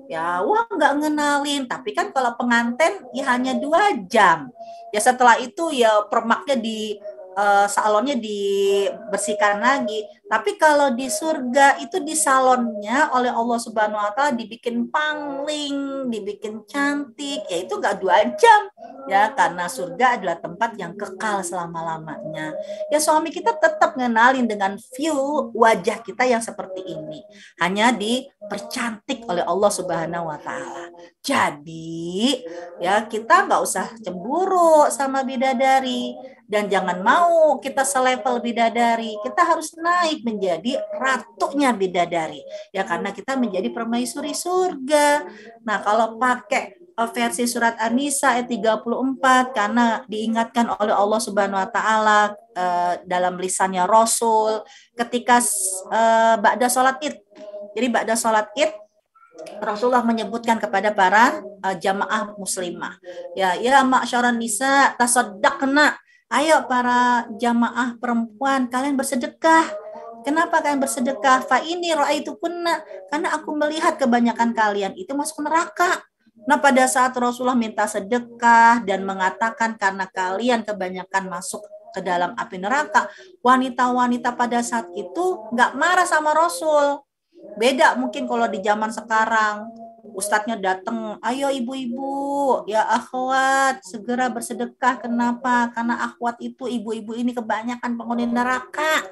Ya wah nggak ngenalin, tapi kan kalau pengantin ya hanya 2 jam. Ya setelah itu ya permaknya di salonnya dibersihkan lagi. Tapi kalau di surga itu di salonnya oleh Allah Subhanahu wa taala dibikin pangling, dibikin cantik, ya itu enggak 2 jam. Ya, karena surga adalah tempat yang kekal selama-lamanya. Ya suami kita tetap ngenalin dengan view wajah kita yang seperti ini. Hanya di dipercantik oleh Allah Subhanahu wa taala. Jadi, ya kita nggak usah cemburu sama bidadari dan jangan mau kita selevel bidadari. Kita harus naik menjadi ratunya bidadari. Ya karena kita menjadi permaisuri surga. Nah, kalau pakai versi surat An-Nisa ayat 34 karena diingatkan oleh Allah Subhanahu wa taala dalam lisannya Rasul ketika ba'da salat Id. Jadi ba'da salat Id Rasulullah menyebutkan kepada para jamaah muslimah, ya ma'syaran nisa tasaddaqna, ayo para jamaah perempuan kalian bersedekah. Kenapa kalian bersedekah? Fa ini ra'aitukunna, karena aku melihat kebanyakan kalian itu masuk neraka. Nah, pada saat Rasulullah minta sedekah dan mengatakan karena kalian kebanyakan masuk ke dalam api neraka, wanita-wanita pada saat itu nggak marah sama Rasul. Beda mungkin kalau di zaman sekarang, ustadznya datang, ayo ibu-ibu, ya akhwat, segera bersedekah. Kenapa? Karena akhwat itu ibu-ibu ini kebanyakan penghuni neraka,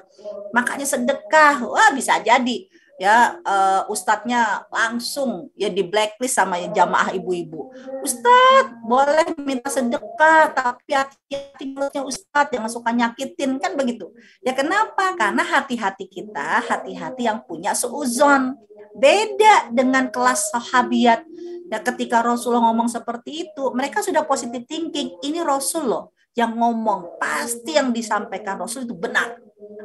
makanya sedekah. Wah, bisa jadi ya ustadznya langsung ya di blacklist sama jamaah ibu-ibu. Ustadz boleh minta sedekah tapi hati-hati mulutnya ustadz, jangan suka nyakitin, kan begitu ya. Kenapa? Karena hati-hati kita, hati-hati yang punya suuzon. Beda dengan kelas sahabiat ya, ketika Rasulullah ngomong seperti itu mereka sudah positive thinking, ini Rasul loh yang ngomong, pasti yang disampaikan Rasul itu benar.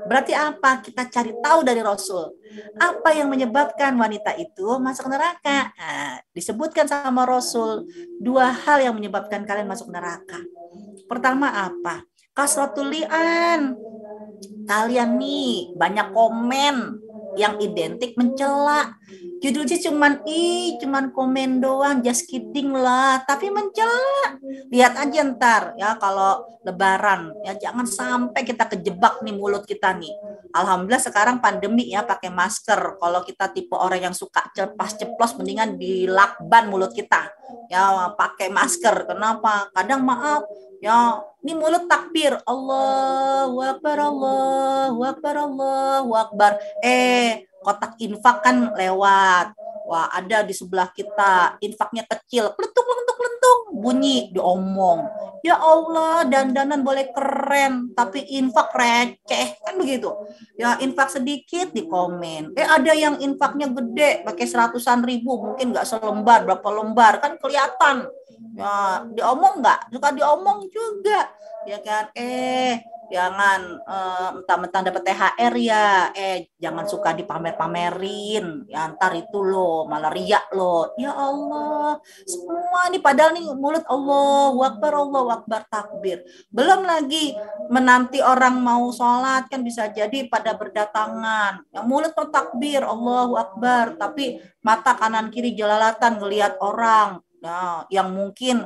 Berarti apa? Kita cari tahu dari Rasul. Apa yang menyebabkan wanita itu masuk neraka? Nah, disebutkan sama Rasul 2 hal yang menyebabkan kalian masuk neraka. Pertama apa? Kasratul li'an. Kalian nih banyak komen yang identik mencela. Judulnya cuman komen doang, just kidding lah, tapi mencela. Lihat aja ntar ya kalau lebaran ya, jangan sampai kita kejebak nih mulut kita nih. Alhamdulillah sekarang pandemi ya, pakai masker. Kalau kita tipe orang yang suka ceplos mendingan dilakban mulut kita. Ya pakai masker. Kenapa? Kadang maaf ya, ini mulut takbir, Allahu Akbar, Allahu Akbar, Allahu Akbar. Kotak infak kan lewat. Wah, ada di sebelah kita, infaknya kecil, peletung, bunyi, diomong. Ya Allah, dandanan boleh keren, tapi infak receh, kan begitu. Ya, infak sedikit dikomen. Ada yang infaknya gede, pakai 100-an ribu, mungkin nggak selembar, berapa lembar, kan kelihatan. Ya, diomong nggak? Suka diomong juga, ya kan? Jangan mentang-mentang dapat THR ya, jangan suka dipamer-pamerin, ya ntar itu loh malah riak loh. Ya Allah, semua nih padahal nih mulut Allahu Akbar takbir. Belum lagi menanti orang mau sholat kan bisa jadi pada berdatangan, yang mulut tuh takbir Allahu Akbar, tapi mata kanan kiri jelalatan ngelihat orang, ya, yang mungkin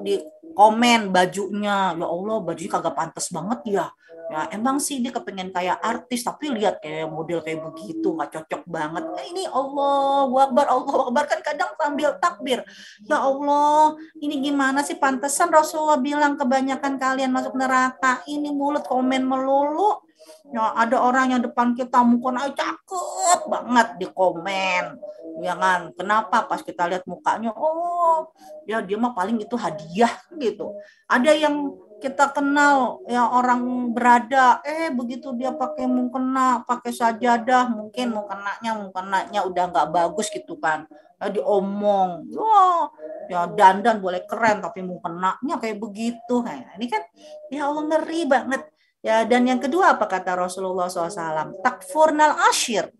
di komen bajunya, ya Allah bajunya kagak pantas banget ya. Ya emang sih dia kepengen kayak artis, tapi lihat kayak model kayak begitu nggak cocok banget. Ini Allahu Akbar kan kadang sambil takbir. Ya Allah, ini gimana sih, pantesan Rasulullah bilang kebanyakan kalian masuk neraka. Ini mulut komen melulu. Ya ada orang yang depan kita mukanya cakep banget di komen. Ya kan, kenapa pas kita lihat mukanya, oh ya dia mah paling itu hadiah gitu. Ada yang kita kenal ya orang berada, begitu dia pakai mukena, pakai sajadah, mungkin mukenanya udah nggak bagus gitu kan, ya diomong, ya dandan boleh keren tapi mukenanya kayak begitu. Nah, ini kan ya Allah ngeri banget ya. Dan yang kedua apa kata Rasulullah SAW? Takfurnal ashir,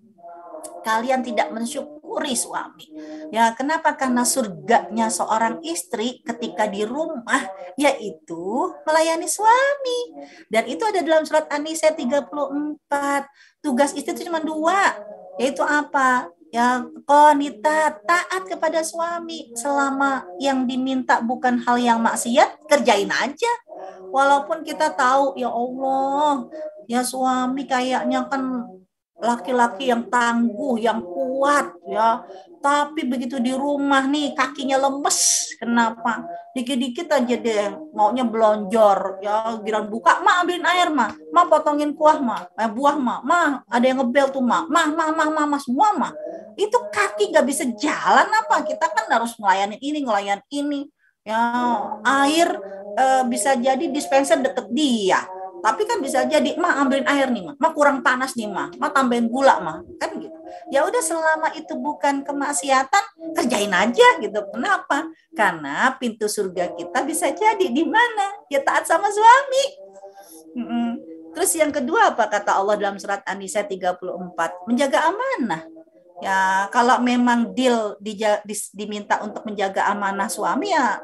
kalian tidak mensyukuri suami. Ya, kenapa? Karena surganya seorang istri ketika di rumah yaitu melayani suami. Dan itu ada dalam surat An-Nisa 34. Tugas istri itu cuma 2, yaitu apa? Ya, qanita, taat kepada suami. Selama yang diminta bukan hal yang maksiat, kerjain aja. Walaupun kita tahu ya Allah, ya suami kayaknya kan laki-laki yang tangguh, yang kuat ya. Tapi begitu di rumah nih kakinya lemes. Kenapa? Dikit-dikit aja deh maunya belonjor ya, giran buka, "Ma, ambilin air, Ma. Ma, potongin kuah, Ma. Buah, Ma. Ma, ada yang ngebel tuh, Ma. Ma, semua, Ma." Itu kaki nggak bisa jalan apa? Kita kan harus ngelayanin ini, ngelayan ini. Ya, air bisa jadi dispenser deket dia. Tapi kan bisa jadi, "Ma, ambilin air nih, Ma. Ma, kurang panas nih, Ma. Ma, tambahin gula, Ma." Kan gitu. Ya udah, selama itu bukan kemaksiatan, kerjain aja gitu. Kenapa? Karena pintu surga kita bisa jadi di mana? Ya taat sama suami. Terus yang kedua apa kata Allah dalam surat An-Nisa 34? Menjaga amanah. Ya, kalau memang deal diminta untuk menjaga amanah suami ya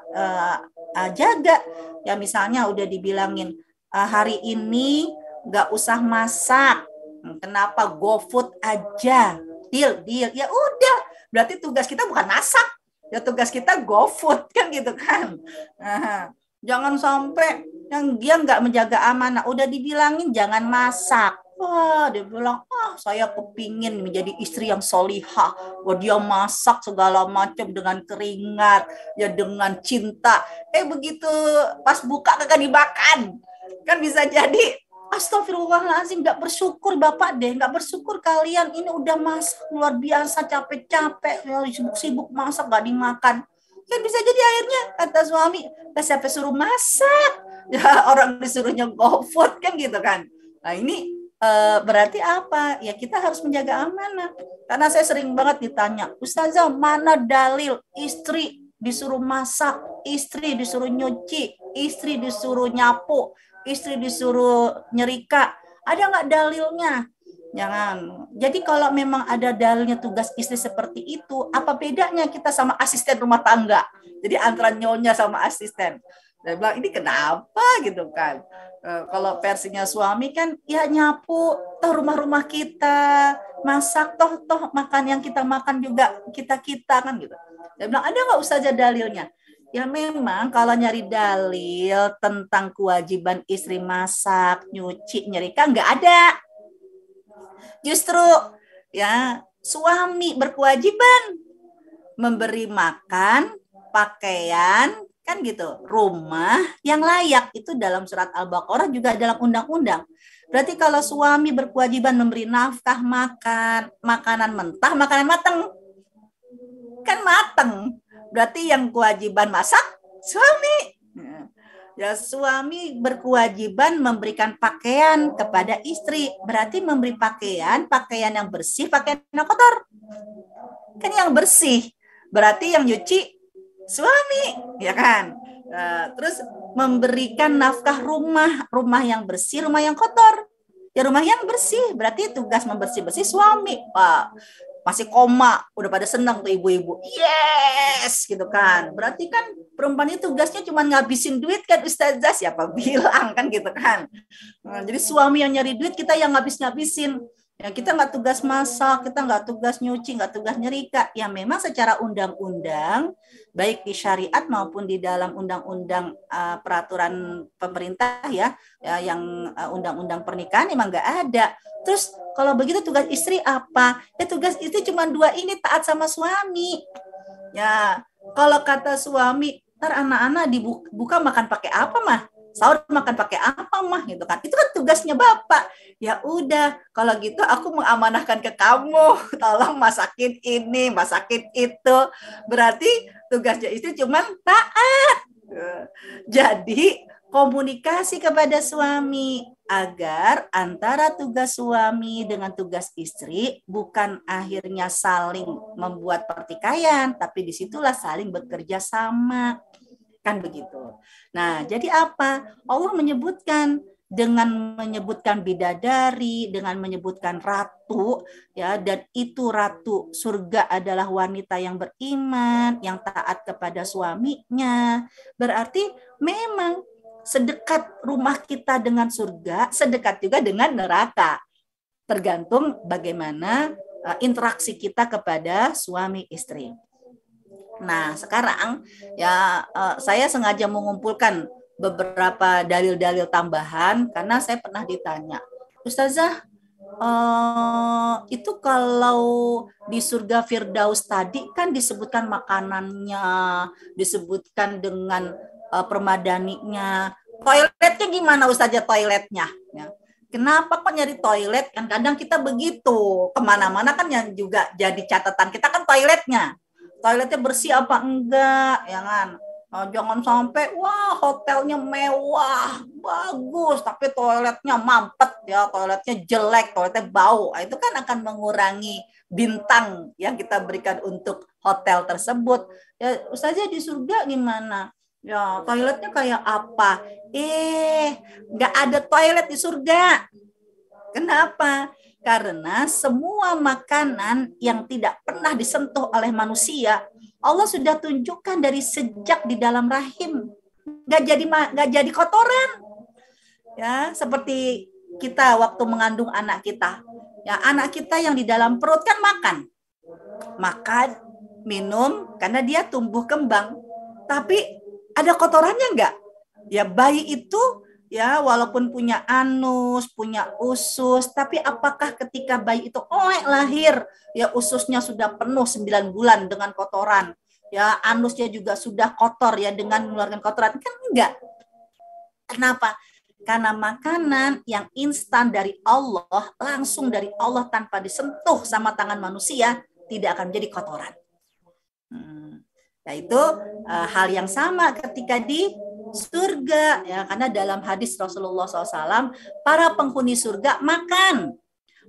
jaga. Ya misalnya udah dibilangin hari ini nggak usah masak. Kenapa? GoFood aja. Deal. Ya udah. Berarti tugas kita bukan masak. Ya tugas kita GoFood kan gitu kan. Jangan sampai yang dia nggak menjaga amanah. Udah dibilangin jangan masak. Wah, dia bilang, saya kepingin menjadi istri yang solihah. Wah, dia masak segala macam dengan keringat, ya dengan cinta. Begitu pas buka kagak dimakan. Kan bisa jadi, astagfirullahaladzim, gak bersyukur Bapak deh, gak bersyukur kalian. Ini udah masak luar biasa, capek-capek, ya, sibuk-sibuk masak gak dimakan. Kan bisa jadi akhirnya kata suami, siapa suruh masak? Ya, orang disuruhnya GoFood kan gitu kan. Nah ini berarti apa? Ya kita harus menjaga amanah. Karena saya sering banget ditanya, "Ustazah, mana dalil istri disuruh masak, istri disuruh nyuci, istri disuruh nyapu, istri disuruh nyerika? Ada nggak dalilnya?" Jangan. Jadi kalau memang ada dalilnya tugas istri seperti itu, apa bedanya kita sama asisten rumah tangga? Jadi antara nyonya sama asisten. Saya bilang, ini kenapa gitu kan? Kalau versinya suami kan ya nyapu, toh rumah-rumah kita, masak, toh makan yang kita makan juga kita kan gitu. Saya bilang, ada nggak Ustazah dalilnya? Ya memang kalau nyari dalil tentang kewajiban istri masak, nyuci, nyerika nggak ada. Justru ya suami berkewajiban memberi makan, pakaian, kan gitu, rumah yang layak. Itu dalam surat Al-Baqarah, juga dalam undang-undang. Berarti kalau suami berkewajiban memberi nafkah, makan, makanan mentah, makanan matang. Kan matang. Berarti yang kewajiban masak suami. Ya, suami berkewajiban memberikan pakaian kepada istri. Berarti memberi pakaian yang bersih, pakaian yang kotor. Kan yang bersih. Berarti yang nyuci suami, ya kan? Terus memberikan nafkah rumah yang bersih, rumah yang kotor. Ya rumah yang bersih, berarti tugas membersih-bersih suami. Masih koma, udah pada senang tuh ibu-ibu. Yes, gitu kan. Berarti kan perempuan itu tugasnya cuma ngabisin duit kan Ustazah, siapa bilang kan gitu kan. Jadi suami yang nyari duit, kita yang ngabis-ngabisin. Ya, kita nggak tugas masak, kita nggak tugas nyuci, nggak tugas nyerika. Ya memang secara undang-undang, baik di syariat maupun di dalam undang-undang peraturan pemerintah ya yang undang-undang pernikahan memang nggak ada. Terus kalau begitu tugas istri apa? Ya tugas istri cuma dua ini, taat sama suami. Ya kalau kata suami, ntar anak-anak dibuka makan pakai apa mah? Sahur makan pakai apa mah gitu kan? Itu kan tugasnya bapak. Ya udah, kalau gitu aku mengamanahkan ke kamu, tolong masakin ini, masakin itu. Berarti tugasnya istri cuma taat. Jadi komunikasi kepada suami agar antara tugas suami dengan tugas istri bukan akhirnya saling membuat pertikaian, tapi disitulah saling bekerja sama. Kan begitu. Nah, jadi apa? Allah menyebutkan dengan menyebutkan bidadari, dengan menyebutkan ratu, ya, dan itu ratu surga adalah wanita yang beriman, yang taat kepada suaminya. Berarti memang sedekat rumah kita dengan surga, sedekat juga dengan neraka. Tergantung bagaimana interaksi kita kepada suami istri. Nah, sekarang ya saya sengaja mengumpulkan beberapa dalil-dalil tambahan karena saya pernah ditanya, Ustazah, Itu kalau di surga Firdaus tadi kan disebutkan makanannya, disebutkan dengan permadaninya. Toiletnya gimana Ustazah toiletnya? Ya. Kenapa kok nyari toilet? Kan kadang kita begitu. Kemana-mana kan yang juga jadi catatan kita kan toiletnya. Toiletnya bersih apa enggak, ya kan? Jangan sampai, wah hotelnya mewah, bagus, tapi toiletnya mampet ya, toiletnya jelek, toiletnya bau. Itu kan akan mengurangi bintang yang kita berikan untuk hotel tersebut. Ya, Ustazah di surga gimana? Ya, toiletnya kayak apa? Nggak ada toilet di surga. Kenapa? Karena semua makanan yang tidak pernah disentuh oleh manusia, Allah sudah tunjukkan dari sejak di dalam rahim. Nggak jadi kotoran. Ya, seperti kita waktu mengandung anak kita. Ya, anak kita yang di dalam perut kan makan, minum, karena dia tumbuh kembang. Tapi ada kotorannya nggak? Ya, bayi itu ya walaupun punya anus, punya usus, tapi apakah ketika bayi itu lahir, ya ususnya sudah penuh 9 bulan dengan kotoran, ya anusnya juga sudah kotor ya dengan mengeluarkan kotoran? Kan enggak. Kenapa? Karena makanan yang instan dari Allah, langsung dari Allah tanpa disentuh sama tangan manusia, tidak akan menjadi kotoran. Yaitu hal yang sama ketika di surga, ya, karena dalam hadis Rasulullah SAW, para penghuni surga makan,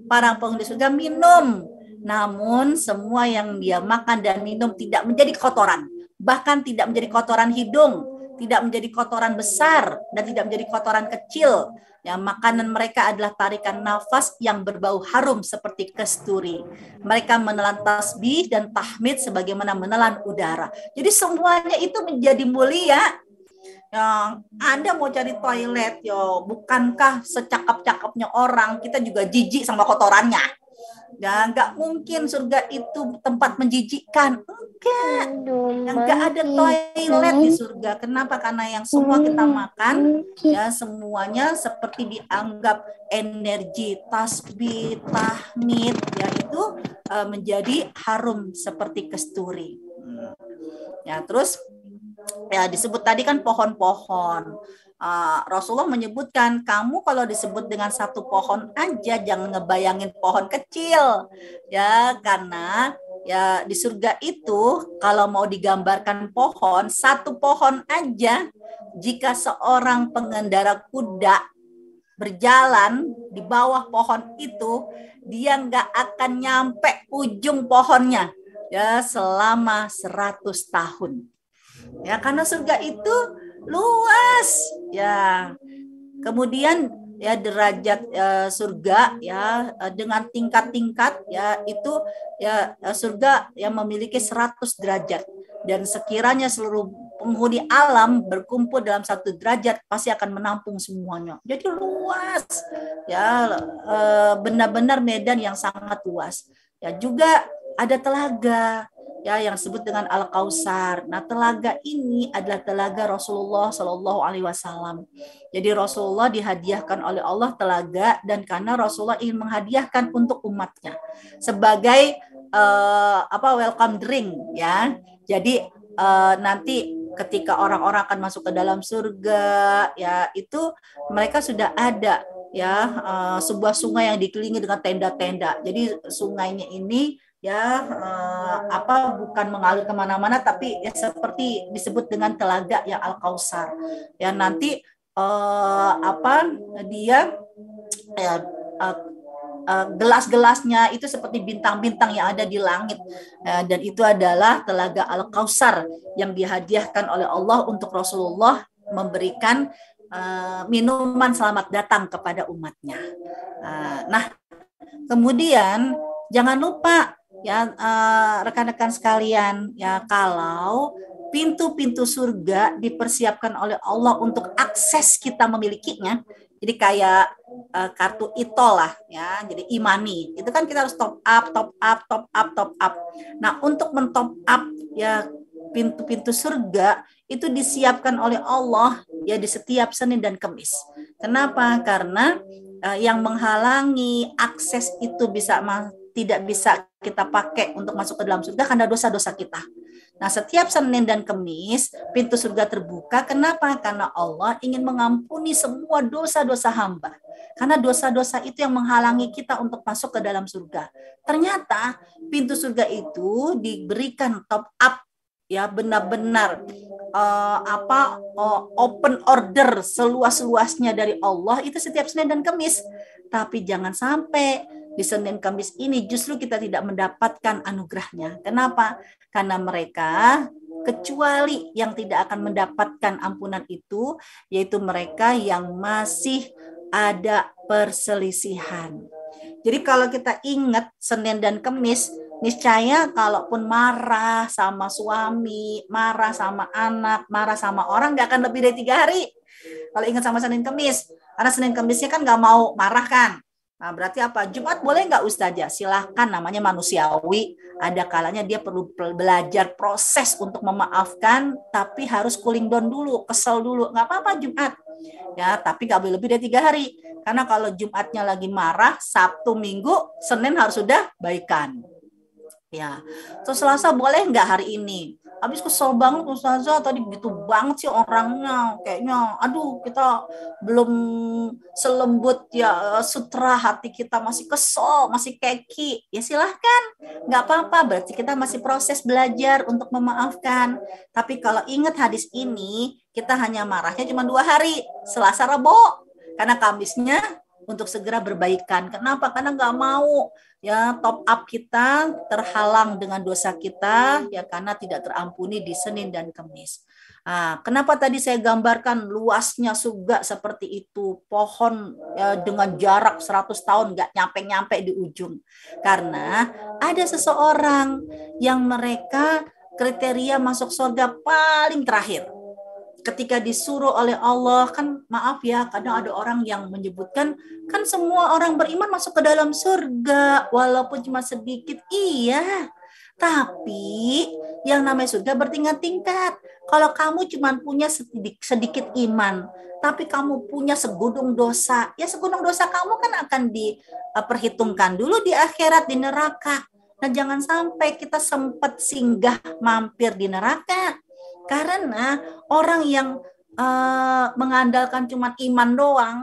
para penghuni surga minum, namun semua yang dia makan dan minum tidak menjadi kotoran, bahkan tidak menjadi kotoran hidung, tidak menjadi kotoran besar, dan tidak menjadi kotoran kecil. Ya, makanan mereka adalah tarikan nafas yang berbau harum seperti kasturi. Mereka menelan tasbih dan tahmid sebagaimana menelan udara. Jadi semuanya itu menjadi mulia. Yang Anda mau cari toilet, bukankah secakap-cakapnya orang kita juga jijik sama kotorannya? Ya, nggak mungkin surga itu tempat menjijikkan. Enggak ada toilet di surga. Kenapa? Karena yang semua kita makan, ya semuanya seperti dianggap energi, tasbih, tahmid, ya itu menjadi harum seperti kasturi. Ya, terus ya disebut tadi kan pohon-pohon. Rasulullah menyebutkan, kamu kalau disebut dengan satu pohon aja jangan ngebayangin pohon kecil, ya, karena ya di surga itu kalau mau digambarkan pohon, satu pohon aja, jika seorang pengendara kuda berjalan di bawah pohon itu, dia nggak akan nyampe ujung pohonnya ya selama 100 tahun. Ya, karena surga itu luas ya. Kemudian ya derajat surga ya dengan tingkat-tingkat ya itu ya surga yang memiliki 100 derajat, dan sekiranya seluruh penghuni alam berkumpul dalam 1 derajat pasti akan menampung semuanya. Jadi luas ya, benar-benar medan yang sangat luas. Ya, juga ada telaga ya yang disebut dengan Al-Kausar. Nah, telaga ini adalah telaga Rasulullah Shallallahu Alaihi Wasallam. Jadi Rasulullah dihadiahkan oleh Allah telaga, dan karena Rasulullah ingin menghadiahkan untuk umatnya sebagai welcome drink ya. Jadi nanti ketika orang-orang akan masuk ke dalam surga ya, itu mereka sudah ada ya sebuah sungai yang dikelilingi dengan tenda-tenda. Jadi sungainya ini ya bukan mengalir kemana-mana, tapi ya seperti disebut dengan telaga yang Al-Kausar. Ya nanti dia ya gelas-gelasnya itu seperti bintang-bintang yang ada di langit, dan itu adalah telaga Al-Kausar yang dihadiahkan oleh Allah untuk Rasulullah memberikan minuman selamat datang kepada umatnya. Nah, kemudian jangan lupa ya rekan-rekan sekalian ya, kalau pintu-pintu surga dipersiapkan oleh Allah untuk akses kita memilikinya. Jadi kayak kartu e-tol lah ya, jadi e-money itu kan kita harus top up. Nah, untuk mentop up ya pintu-pintu surga itu disiapkan oleh Allah ya di setiap Senin dan Kamis. Kenapa? Karena yang menghalangi akses itu tidak bisa kita pakai untuk masuk ke dalam surga karena dosa-dosa kita. Nah, setiap Senin dan Kamis pintu surga terbuka. Kenapa? Karena Allah ingin mengampuni semua dosa-dosa hamba. Karena dosa-dosa itu yang menghalangi kita untuk masuk ke dalam surga. Ternyata pintu surga itu diberikan top up, ya, benar-benar open order seluas-luasnya dari Allah itu setiap Senin dan Kamis. Tapi jangan sampai di Senin Kamis ini justru kita tidak mendapatkan anugerahnya. Kenapa? Karena mereka kecuali yang tidak akan mendapatkan ampunan itu, yaitu mereka yang masih ada perselisihan. Jadi kalau kita ingat Senin dan Kamis, niscaya kalaupun marah sama suami, marah sama anak, marah sama orang, nggak akan lebih dari 3 hari. Kalau ingat sama Senin Kamis, karena Senin Kamisnya kan nggak mau marah kan. Nah, berarti apa? Jumat boleh nggak Ustazah? Silahkan, namanya manusiawi. Ada kalanya dia perlu belajar proses untuk memaafkan, tapi harus cooling down dulu, kesel dulu. Nggak apa-apa Jumat. Ya, tapi nggak boleh lebih dari 3 hari. Karena kalau Jumatnya lagi marah, Sabtu, Minggu, Senin harus sudah baikan. Ya, terus Selasa boleh nggak hari ini? Habis kesel banget Ustazah, tadi gitu banget sih orangnya, kayaknya aduh kita belum selembut ya sutra, hati kita masih kesel, masih keki. Ya silahkan, nggak apa-apa, berarti kita masih proses belajar untuk memaafkan. Tapi kalau ingat hadis ini, kita hanya marahnya cuma 2 hari, Selasa, Rabu, karena Kamisnya untuk segera berbaikan. Kenapa? Karena nggak mau ya top up kita terhalang dengan dosa kita, ya karena tidak terampuni di Senin dan Kamis. Nah, kenapa tadi saya gambarkan luasnya surga seperti itu, pohon ya, dengan jarak 100 tahun nggak nyampe-nyampe di ujung. Karena ada seseorang yang mereka kriteria masuk surga paling terakhir. Ketika disuruh oleh Allah, kan maaf ya, kadang ada orang yang menyebutkan, kan semua orang beriman masuk ke dalam surga, walaupun cuma sedikit. Iya, tapi yang namanya surga bertingkat-tingkat. Kalau kamu cuma punya sedikit iman, tapi kamu punya segudung dosa, ya segudung dosa kamu kan akan diperhitungkan dulu di akhirat, di neraka. Nah, jangan sampai kita sempat singgah mampir di neraka. Karena orang yang mengandalkan cuma iman doang,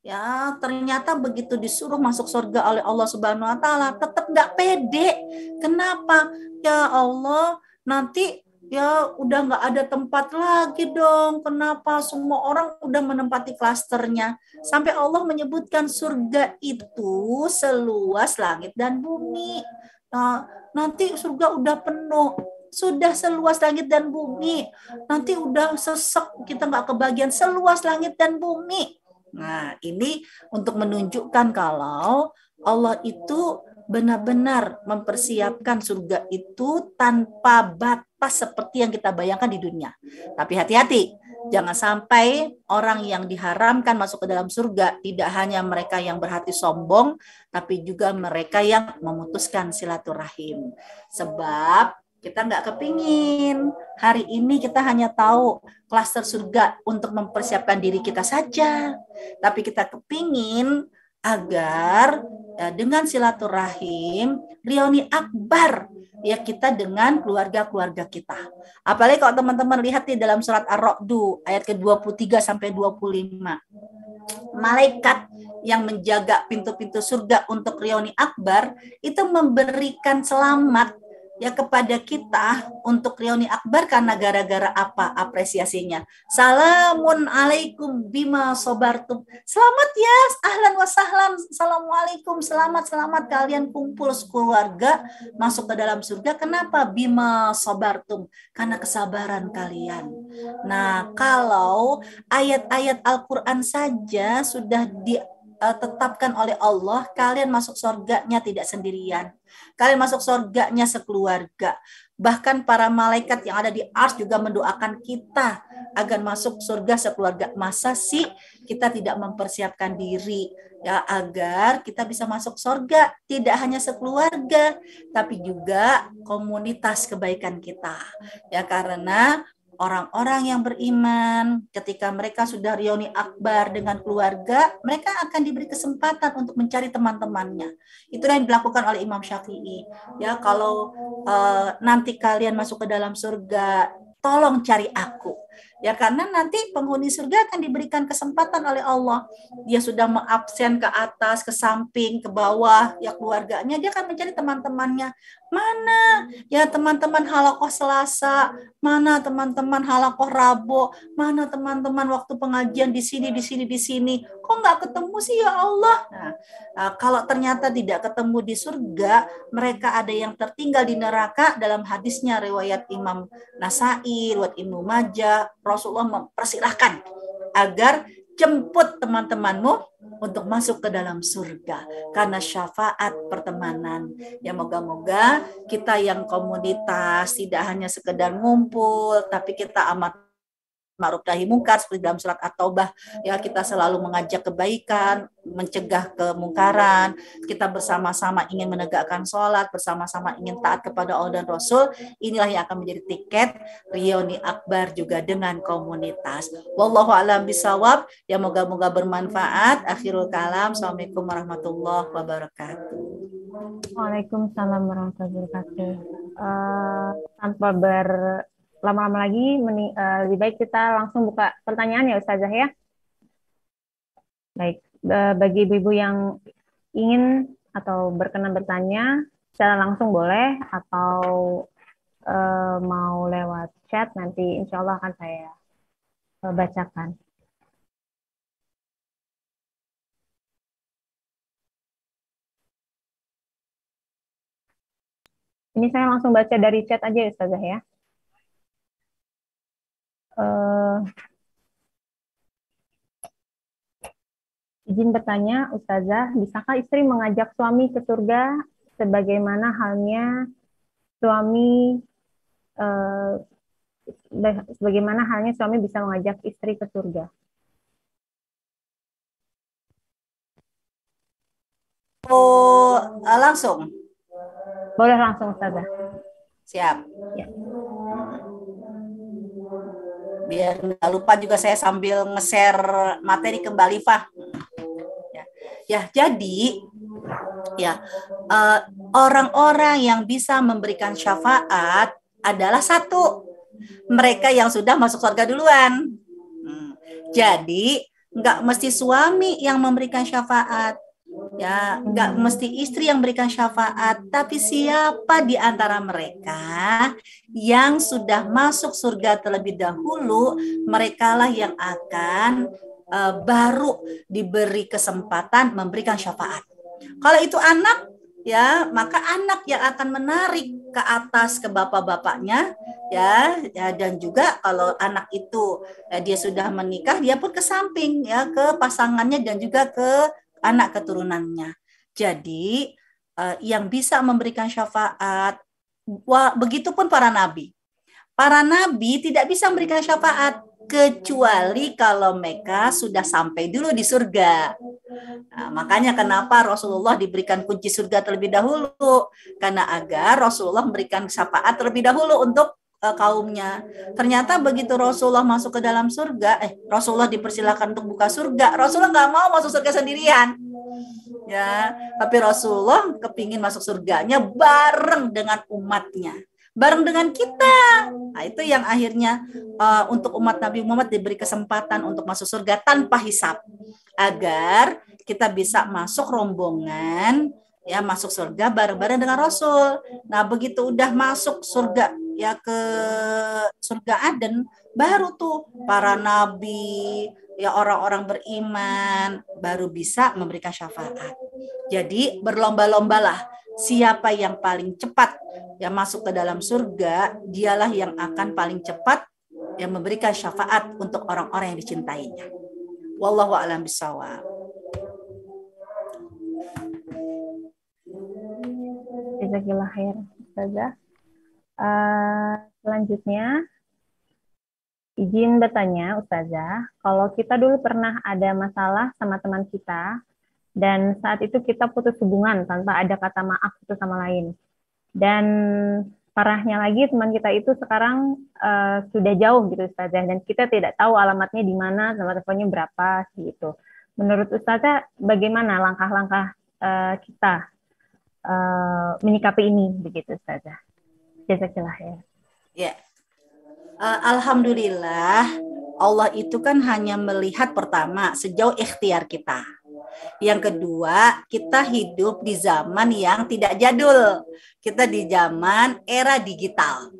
ya ternyata begitu disuruh masuk surga oleh Allah Subhanahu Wa Taala tetap nggak pede. Kenapa? Ya Allah, nanti ya udah nggak ada tempat lagi dong. Kenapa? Semua orang udah menempati klasternya. Sampai Allah menyebutkan surga itu seluas langit dan bumi. Nah, nanti surga udah penuh. Sudah seluas langit dan bumi. Nanti udah sesek, kita nggak kebagian, seluas langit dan bumi. Nah, ini untuk menunjukkan kalau Allah itu benar-benar mempersiapkan surga itu tanpa batas seperti yang kita bayangkan di dunia. Tapi hati-hati, jangan sampai orang yang diharamkan masuk ke dalam surga tidak hanya mereka yang berhati sombong, tapi juga mereka yang memutuskan silaturahim. Sebab kita nggak kepingin hari ini kita hanya tahu klaster surga untuk mempersiapkan diri kita saja. Tapi kita kepingin agar ya, dengan silaturahim, reuni akbar ya kita dengan keluarga-keluarga kita. Apalagi kalau teman-teman lihat di dalam surat Ar-Ra'd ayat ke-23 sampai 25. Malaikat yang menjaga pintu-pintu surga untuk reuni akbar itu memberikan selamat ya kepada kita untuk reuni akbar karena gara-gara apa apresiasinya? Salamun alaikum bima sobartum. Selamat ya, ahlan wa sahlan. Assalamualaikum, selamat kalian kumpul sekeluarga masuk ke dalam surga. Kenapa? Bima sobartum, karena kesabaran kalian. Nah, kalau ayat-ayat Al-Qur'an saja sudah ditetapkan oleh Allah, kalian masuk surganya tidak sendirian. Kalian masuk surganya sekeluarga. Bahkan para malaikat yang ada di Ars juga mendoakan kita agar masuk surga sekeluarga. Masa sih kita tidak mempersiapkan diri ya agar kita bisa masuk surga? Tidak hanya sekeluarga, tapi juga komunitas kebaikan kita. Ya karena orang-orang yang beriman ketika mereka sudah reuni akbar dengan keluarga, mereka akan diberi kesempatan untuk mencari teman-temannya. Itu yang dilakukan oleh Imam Syafi'i. Ya, kalau nanti kalian masuk ke dalam surga, tolong cari aku. Ya, karena nanti penghuni surga akan diberikan kesempatan oleh Allah. Dia sudah mengabsen ke atas, ke samping, ke bawah, ya keluarganya, dia akan mencari teman-temannya. Mana ya teman-teman halakoh Selasa, mana teman-teman halakoh Rabu, mana teman-teman waktu pengajian di sini, di sini, di sini. Kok nggak ketemu sih ya Allah? Nah, kalau ternyata tidak ketemu di surga, mereka ada yang tertinggal di neraka. Dalam hadisnya riwayat Imam Nasai, riwayat Ibnu Majah, Rasulullah mempersilahkan agar jemput teman-temanmu untuk masuk ke dalam surga karena syafaat pertemanan. Ya, moga-moga kita yang komunitas tidak hanya sekedar ngumpul, tapi kita amat ma'ruf nahi mungkar seperti dalam surat At-Taubah, ya kita selalu mengajak kebaikan, mencegah kemungkaran, kita bersama-sama ingin menegakkan sholat, bersama-sama ingin taat kepada Allah dan Rasul. Inilah yang akan menjadi tiket reuni akbar juga dengan komunitas. Wallahu a'lam bishawab. Ya, moga-moga bermanfaat. Akhirul kalam. Assalamualaikum warahmatullahi wabarakatuh. Waalaikumsalam warahmatullahi wabarakatuh. Tanpa berlama-lama lagi, lebih baik kita langsung buka pertanyaan ya Ustazah ya. Baik, bagi ibu-ibu yang ingin atau berkenan bertanya secara langsung boleh, atau mau lewat chat, nanti insya Allah akan saya bacakan. Ini saya langsung baca dari chat aja ya Ustazah ya. Izin bertanya, Ustazah, bisakah istri mengajak suami ke surga sebagaimana halnya suami bisa mengajak istri ke surga? Oh, langsung. Boleh langsung, Ustazah. Siap. Ya. Biar nggak lupa juga saya sambil nge-share materi kembali, Fah. Ya, jadi ya orang-orang yang bisa memberikan syafaat adalah satu, mereka yang sudah masuk surga duluan. Jadi nggak mesti suami yang memberikan syafaat, ya nggak mesti istri yang memberikan syafaat, tapi siapa di antara mereka yang sudah masuk surga terlebih dahulu, merekalah yang akan baru diberi kesempatan memberikan syafaat. Kalau itu anak, ya maka anak yang akan menarik ke atas ke bapak-bapaknya, ya, dan juga kalau anak itu dia sudah menikah, dia pun ke samping, ya, ke pasangannya dan juga ke anak keturunannya. Jadi yang bisa memberikan syafaat, begitupun para nabi. Para nabi tidak bisa memberikan syafaat kecuali kalau mereka sudah sampai dulu di surga. Nah, makanya kenapa Rasulullah diberikan kunci surga terlebih dahulu, karena agar Rasulullah memberikan syafaat terlebih dahulu untuk kaumnya. Ternyata begitu Rasulullah masuk ke dalam surga, Rasulullah dipersilakan untuk buka surga, Rasulullah nggak mau masuk surga sendirian, ya, tapi Rasulullah kepingin masuk surganya bareng dengan umatnya, bareng dengan kita. Nah, itu yang akhirnya untuk umat Nabi Muhammad diberi kesempatan untuk masuk surga tanpa hisab, agar kita bisa masuk rombongan, ya, masuk surga bareng-bareng dengan Rasul. Nah, begitu udah masuk surga, ya, ke surga Aden, baru tuh para nabi, ya, orang-orang beriman baru bisa memberikan syafaat. Jadi berlomba-lombalah siapa yang paling cepat yang masuk ke dalam surga, dialah yang akan paling cepat yang memberikan syafaat untuk orang-orang yang dicintainya. Wallahu a'lam bishawab. Jazakallah khair, Ustazah. Selanjutnya, izin bertanya, Ustazah, kalau kita dulu pernah ada masalah sama teman kita, dan saat itu kita putus hubungan tanpa ada kata maaf satu sama lain. Dan parahnya lagi teman kita itu sekarang sudah jauh gitu Ustazah, dan kita tidak tahu alamatnya di mana, nomor teleponnya berapa gitu. Menurut Ustazah bagaimana langkah-langkah kita menyikapi ini begitu Ustazah? Jazakillah ya. Ya. Alhamdulillah Allah itu kan hanya melihat pertama sejauh ikhtiar kita. Yang kedua, kita hidup di zaman yang tidak jadul. Kita di zaman era digital.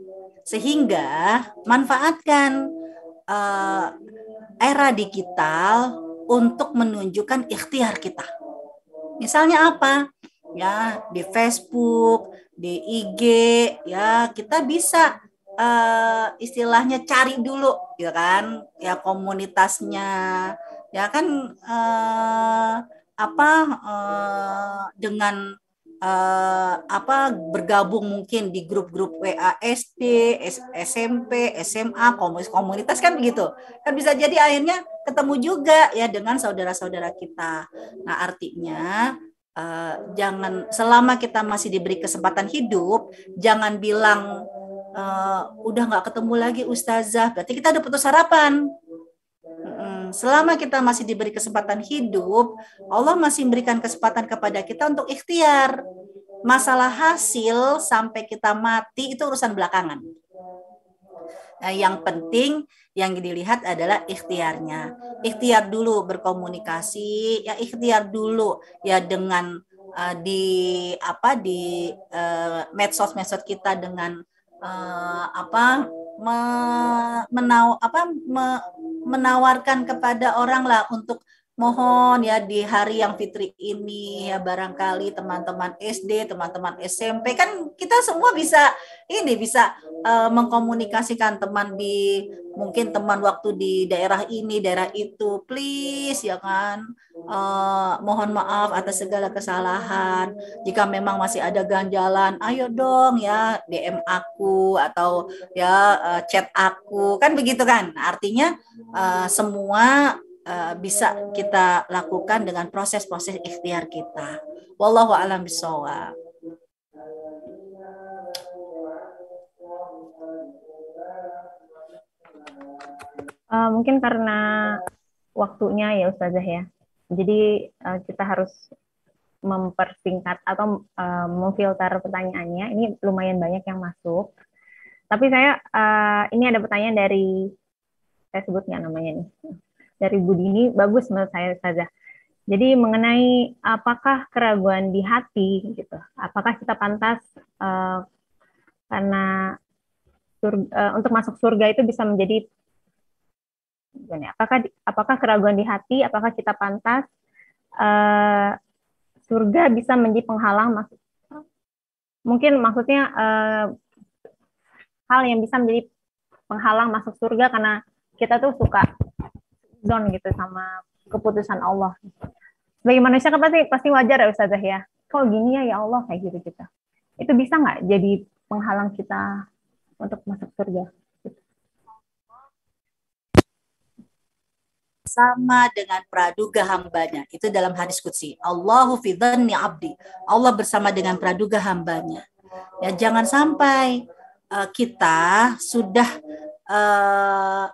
Sehingga manfaatkan era digital untuk menunjukkan ikhtiar kita. Misalnya apa? Ya, di Facebook, di IG, ya kita bisa istilahnya cari dulu, ya kan? Ya komunitasnya, ya kan dengan bergabung mungkin di grup-grup WA SD, SMP, SMA, komunitas kan begitu. Kan bisa jadi akhirnya ketemu juga ya dengan saudara-saudara kita. Nah, artinya jangan, selama kita masih diberi kesempatan hidup, jangan bilang udah nggak ketemu lagi Ustazah, berarti kita udah putus harapan. Selama kita masih diberi kesempatan hidup, Allah masih memberikan kesempatan kepada kita untuk ikhtiar. Masalah hasil sampai kita mati itu urusan belakangan. Nah, yang penting yang dilihat adalah ikhtiarnya. Ikhtiar dulu berkomunikasi, ya ikhtiar dulu ya dengan di medsos-medsos kita dengan menawarkan kepada orang lah untuk mohon ya di hari yang fitri ini ya barangkali teman-teman SD, teman-teman SMP kan kita semua bisa mengkomunikasikan teman mungkin teman waktu di daerah ini, daerah itu, please ya kan. Mohon maaf atas segala kesalahan. Jika memang masih ada ganjalan, ayo dong ya DM aku atau ya chat aku, kan begitu kan. Artinya semua bisa kita lakukan dengan proses-proses ikhtiar kita. Wallahu a'lam bishawab. Mungkin karena waktunya ya Ustazah ya. Jadi kita harus mempersingkat atau memfilter pertanyaannya. Ini lumayan banyak yang masuk. Tapi saya ini ada pertanyaan dari, saya sebut nggak namanya nih, dari Bu Dini, bagus menurut saya Ustazah. Jadi mengenai apakah keraguan di hati gitu, apakah kita pantas karena untuk masuk surga itu bisa menjadi, apakah keraguan di hati, apakah kita pantas surga bisa menjadi penghalang masuk, mungkin maksudnya hal yang bisa menjadi penghalang masuk surga karena kita tuh suka down gitu sama keputusan Allah. Sebagai manusia kan pasti wajar ya Ustazah ya. Kok gini ya Allah kayak gitu kita. Itu bisa nggak jadi penghalang kita untuk masuk surga? Sama dengan praduga hambanya. Itu dalam hadis qudsi. Allahu fi dhanni abdi. Allah bersama dengan praduga hambanya. Ya jangan sampai kita sudah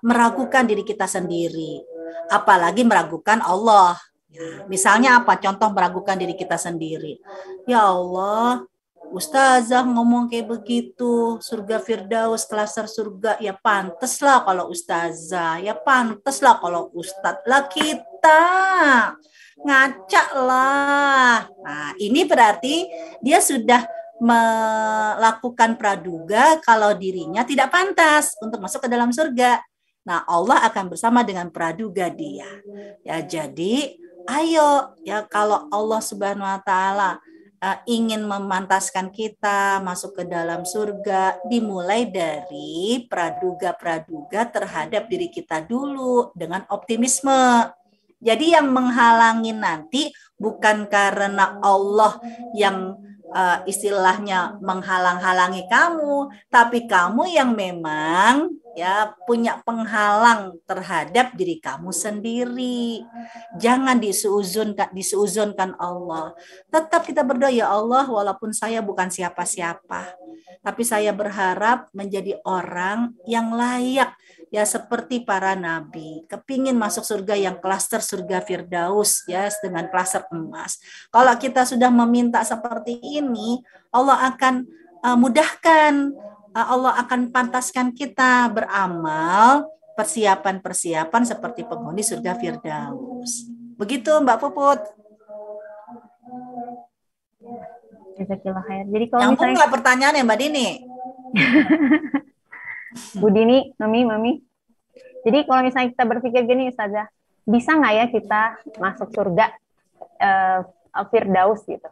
meragukan diri kita sendiri. Apalagi meragukan Allah. Ya, misalnya apa? Contoh meragukan diri kita sendiri. Ya Allah, Ustazah ngomong kayak begitu, surga Firdaus, klaster surga, ya pantes lah kalau Ustazah, ya pantes lah kalau Ustadz, lah kita ngaca lah. Nah, ini berarti dia sudah melakukan praduga kalau dirinya tidak pantas untuk masuk ke dalam surga. Nah, Allah akan bersama dengan praduga dia. Ya, jadi ayo ya kalau Allah Subhanahu wa taala ingin memantaskan kita masuk ke dalam surga, dimulai dari praduga-praduga terhadap diri kita dulu dengan optimisme. Jadi yang menghalangi nanti bukan karena Allah yang istilahnya menghalang-halangi kamu, tapi kamu yang memang ya punya penghalang terhadap diri kamu sendiri. Jangan disuuzonkan Allah. Tetap kita berdoa, ya Allah, walaupun saya bukan siapa-siapa, tapi saya berharap menjadi orang yang layak, ya seperti para nabi, kepingin masuk surga yang klaster surga Firdaus, ya dengan klaster emas. Kalau kita sudah meminta seperti ini, Allah akan mudahkan, Allah akan pantaskan kita beramal persiapan-persiapan seperti penghuni surga Firdaus. Begitu Mbak Puput. Jazakallah khair. Jadi kalau Nyambung misalnya nggak pertanyaannya Mbak Dini? Bu Dini, Mami. Jadi kalau misalnya kita berpikir gini, Ustazah, bisa nggak ya kita masuk surga Firdaus gitu?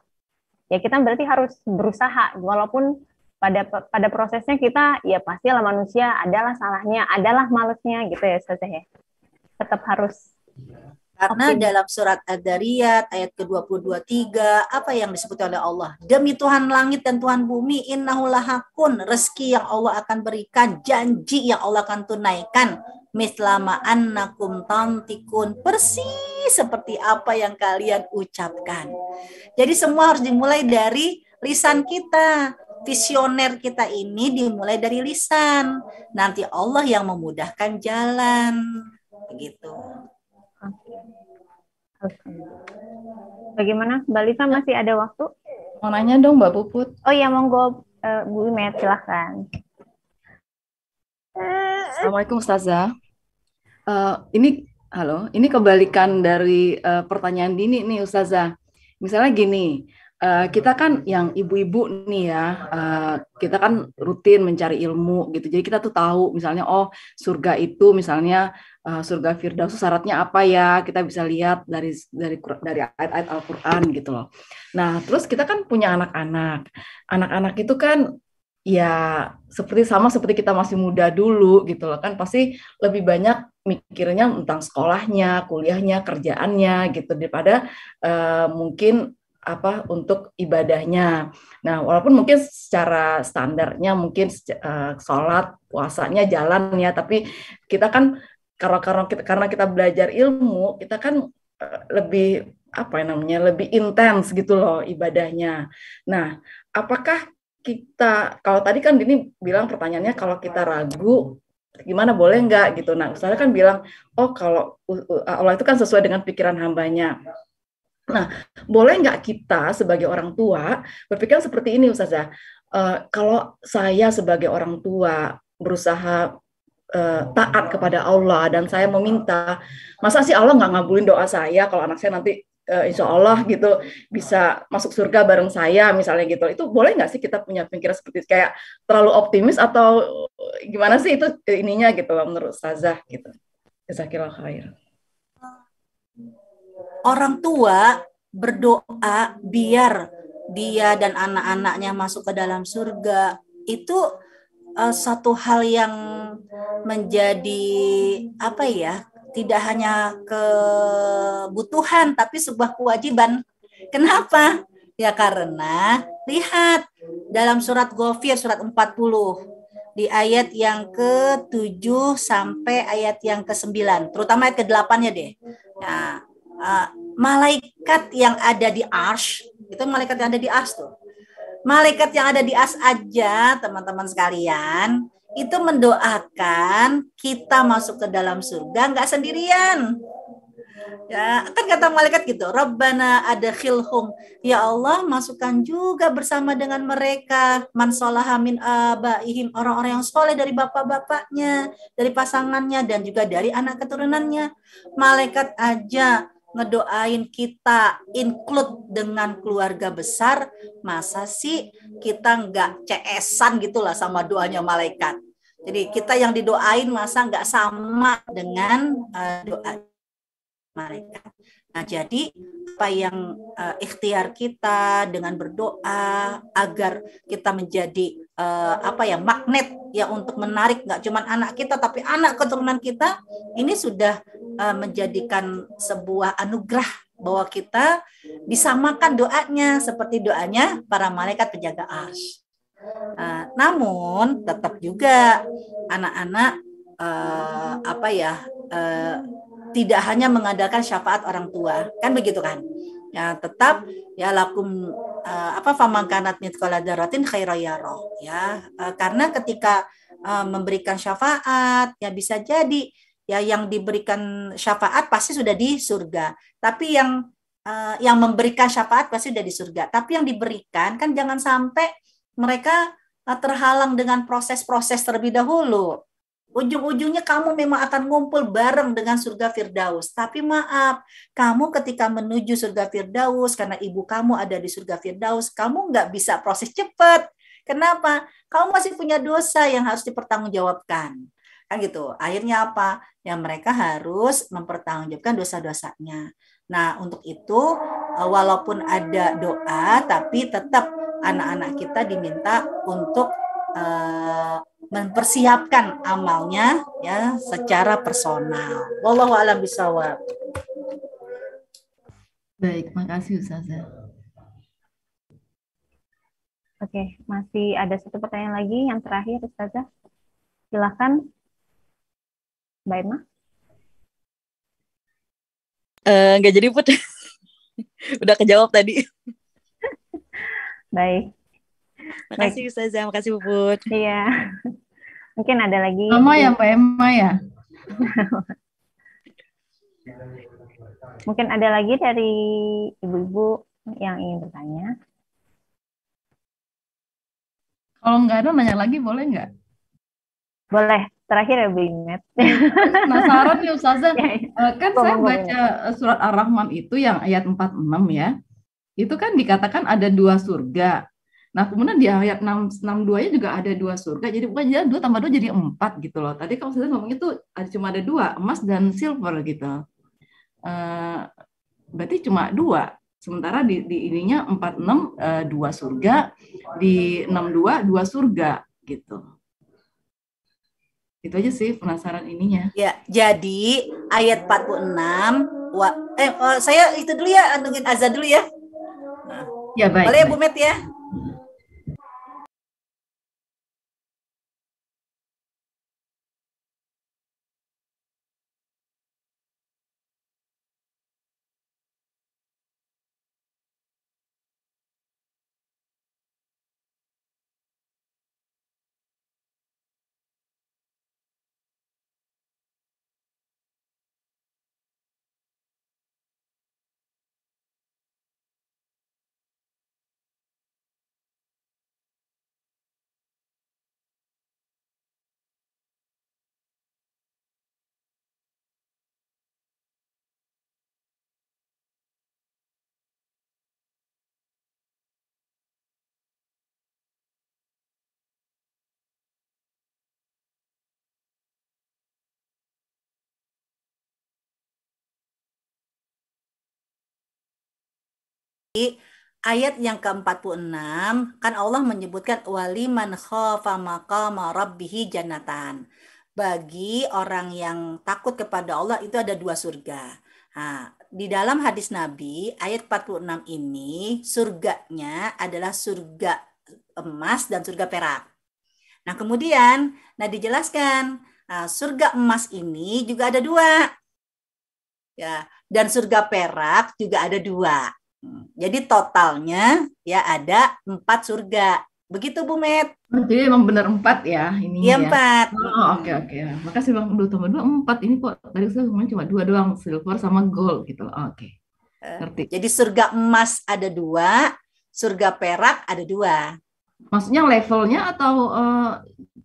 Ya kita berarti harus berusaha, walaupun pada prosesnya kita ya pastilah manusia adalah salahnya, adalah malesnya gitu ya Ustazah ya. Tetap harus. Karena dalam surat Ad-Dariyat ayat ke-23 apa yang disebut oleh Allah? Demi Tuhan langit dan Tuhan bumi, innahu lahakun, rezeki yang Allah akan berikan, janji yang Allah akan tunaikan, mislama annakum tantikun, persis seperti apa yang kalian ucapkan. Jadi semua harus dimulai dari lisan kita. Visioner kita ini dimulai dari lisan. Nanti Allah yang memudahkan jalan. Begitu. Bagaimana? Mbak Lisa masih ada waktu? Mau nanya dong Mbak Puput. Oh ya, monggo Bu Imet, silahkan. Assalamualaikum Ustazah. Ini kebalikan dari pertanyaan Dini nih Ustazah. Misalnya gini, kita kan yang ibu-ibu nih ya, kita kan rutin mencari ilmu gitu. Jadi kita tuh tahu misalnya, oh surga itu misalnya surga Firdaus syaratnya apa ya? Kita bisa lihat dari ayat-ayat Al-Qur'an gitu loh. Nah, terus kita kan punya anak-anak. Anak-anak itu kan ya seperti kita masih muda dulu gitu loh kan, pasti lebih banyak mikirnya tentang sekolahnya, kuliahnya, kerjaannya gitu daripada mungkin untuk ibadahnya. Nah, walaupun mungkin secara standarnya mungkin sholat, puasanya jalan ya, tapi kita kan karena kita belajar ilmu, kita kan lebih lebih intens gitu loh ibadahnya. Nah, apakah kita, kalau tadi kan Dini bilang pertanyaannya kalau kita ragu gimana, boleh nggak gitu. Nah, Ustazah kan bilang, oh kalau Allah itu kan sesuai dengan pikiran hambanya. Nah, boleh nggak kita sebagai orang tua berpikir seperti ini Ustazah, kalau saya sebagai orang tua berusaha taat kepada Allah dan saya meminta, masa sih Allah nggak ngabulin doa saya kalau anak saya nanti insya Allah gitu bisa masuk surga bareng saya misalnya gitu. Itu boleh nggak sih kita punya pikiran seperti itu, kayak terlalu optimis atau gimana sih itu ininya gitu menurut Ustazah gitu. Jazakallahu khair. Orang tua berdoa biar dia dan anak-anaknya masuk ke dalam surga, itu satu hal yang menjadi tidak hanya kebutuhan tapi sebuah kewajiban. Kenapa? Ya karena lihat dalam surat Ghafir surat 40 di ayat yang ke-7 sampai ayat yang ke-9, terutama ayat ke-8-nya deh. Nah, malaikat yang ada di arsy, itu malaikat yang ada di arsy tuh. Malaikat yang ada di arsy aja, teman-teman sekalian, itu mendoakan kita masuk ke dalam surga nggak sendirian. Ya, kan kata malaikat gitu, Rabbana adkhilhum, ya Allah masukkan juga bersama dengan mereka man sholaha min abaihim, orang-orang yang soleh dari bapak-bapaknya, dari pasangannya dan juga dari anak keturunannya. Malaikat aja ngedoain kita include dengan keluarga besar, masa sih kita nggak CS-an gitulah sama doanya malaikat. Jadi kita yang didoain masa nggak sama dengan doa malaikat. Nah, jadi apa yang ikhtiar kita dengan berdoa agar kita menjadi magnet ya untuk menarik nggak cuma anak kita tapi anak keturunan kita, ini sudah menjadikan sebuah anugerah bahwa kita disamakan doanya seperti doanya para malaikat penjaga arsy. Namun tetap juga anak-anak apa ya, tidak hanya mengandalkan syafaat orang tua, kan begitu kan? Ya, tetap ya lakum famangkanat mitqala dzarratin khairayaro, ya. Karena ketika memberikan syafaat, ya bisa jadi ya yang diberikan syafaat pasti sudah di surga. Tapi yang memberikan syafaat pasti sudah di surga. Tapi yang diberikan kan jangan sampai mereka terhalang dengan proses-proses terlebih dahulu. Ujung-ujungnya kamu memang akan ngumpul bareng dengan surga Firdaus. Tapi maaf, kamu ketika menuju surga Firdaus, karena ibu kamu ada di surga Firdaus, kamu nggak bisa proses cepat. Kenapa? Kamu masih punya dosa yang harus dipertanggungjawabkan. Kan gitu. Akhirnya apa? Ya mereka harus mempertanggungjawabkan dosa-dosanya. Nah, untuk itu, walaupun ada doa, tapi tetap anak-anak kita diminta untuk mempersiapkan amalnya ya secara personal. Wallahu a'lam bishawab. Baik, makasih Ustazah. Oke, masih ada satu pertanyaan lagi yang terakhir, Ustazah. Silakan, Mbak Emma. Nggak jadi Put. Udah kejawab tadi. Baik. Makasih Ustazah, makasih Puput. Iya. Mungkin ada lagi. Sama ya Mbak Emma ya. Mungkin ada lagi dari ibu-ibu yang ingin bertanya. Kalau nggak ada nanya lagi boleh nggak? Boleh. Terakhir ya Bu Imet. Penasaran nih Ustazah. Kan saya Ngomong-ngomong. baca surat Ar-Rahman itu yang ayat 46 ya. Itu kan dikatakan ada 2 surga. Nah, kemudian di ayat 62-nya juga ada 2 surga. Jadi bukan jadi 2 tambah 2 jadi 4 gitu loh. Tadi kalau saya ngomong itu cuma ada 2, emas dan silver gitu. Berarti cuma 2. Sementara di ininya 46 2 surga, di 62 2 surga gitu. Itu aja sih penasaran ininya. Ya, jadi ayat 46 saya itu dulu ya, nungguin azan dulu ya. Ya baik. Boleh ya Bu Met ya? Ayat yang ke-46 kan Allah menyebutkan waliman khafa maqama rabbih jannatan. Bagi orang yang takut kepada Allah itu ada 2 surga. Nah, di dalam hadis Nabi ayat 46 ini surganya adalah surga emas dan surga perak. Nah, kemudian dijelaskan surga emas ini juga ada 2. Ya, dan surga perak juga ada 2. Jadi totalnya ya ada 4 surga. Begitu Bu Met. Jadi emang benar 4 ya ini Iya, ya. 4. Oke. Makasih Bang. 2 tambah 2 4. Ini kok tadi saya ngomong cuma 2 doang, silver sama gold gitu. Oke. Ngerti. Jadi surga emas ada 2, surga perak ada 2. Maksudnya levelnya atau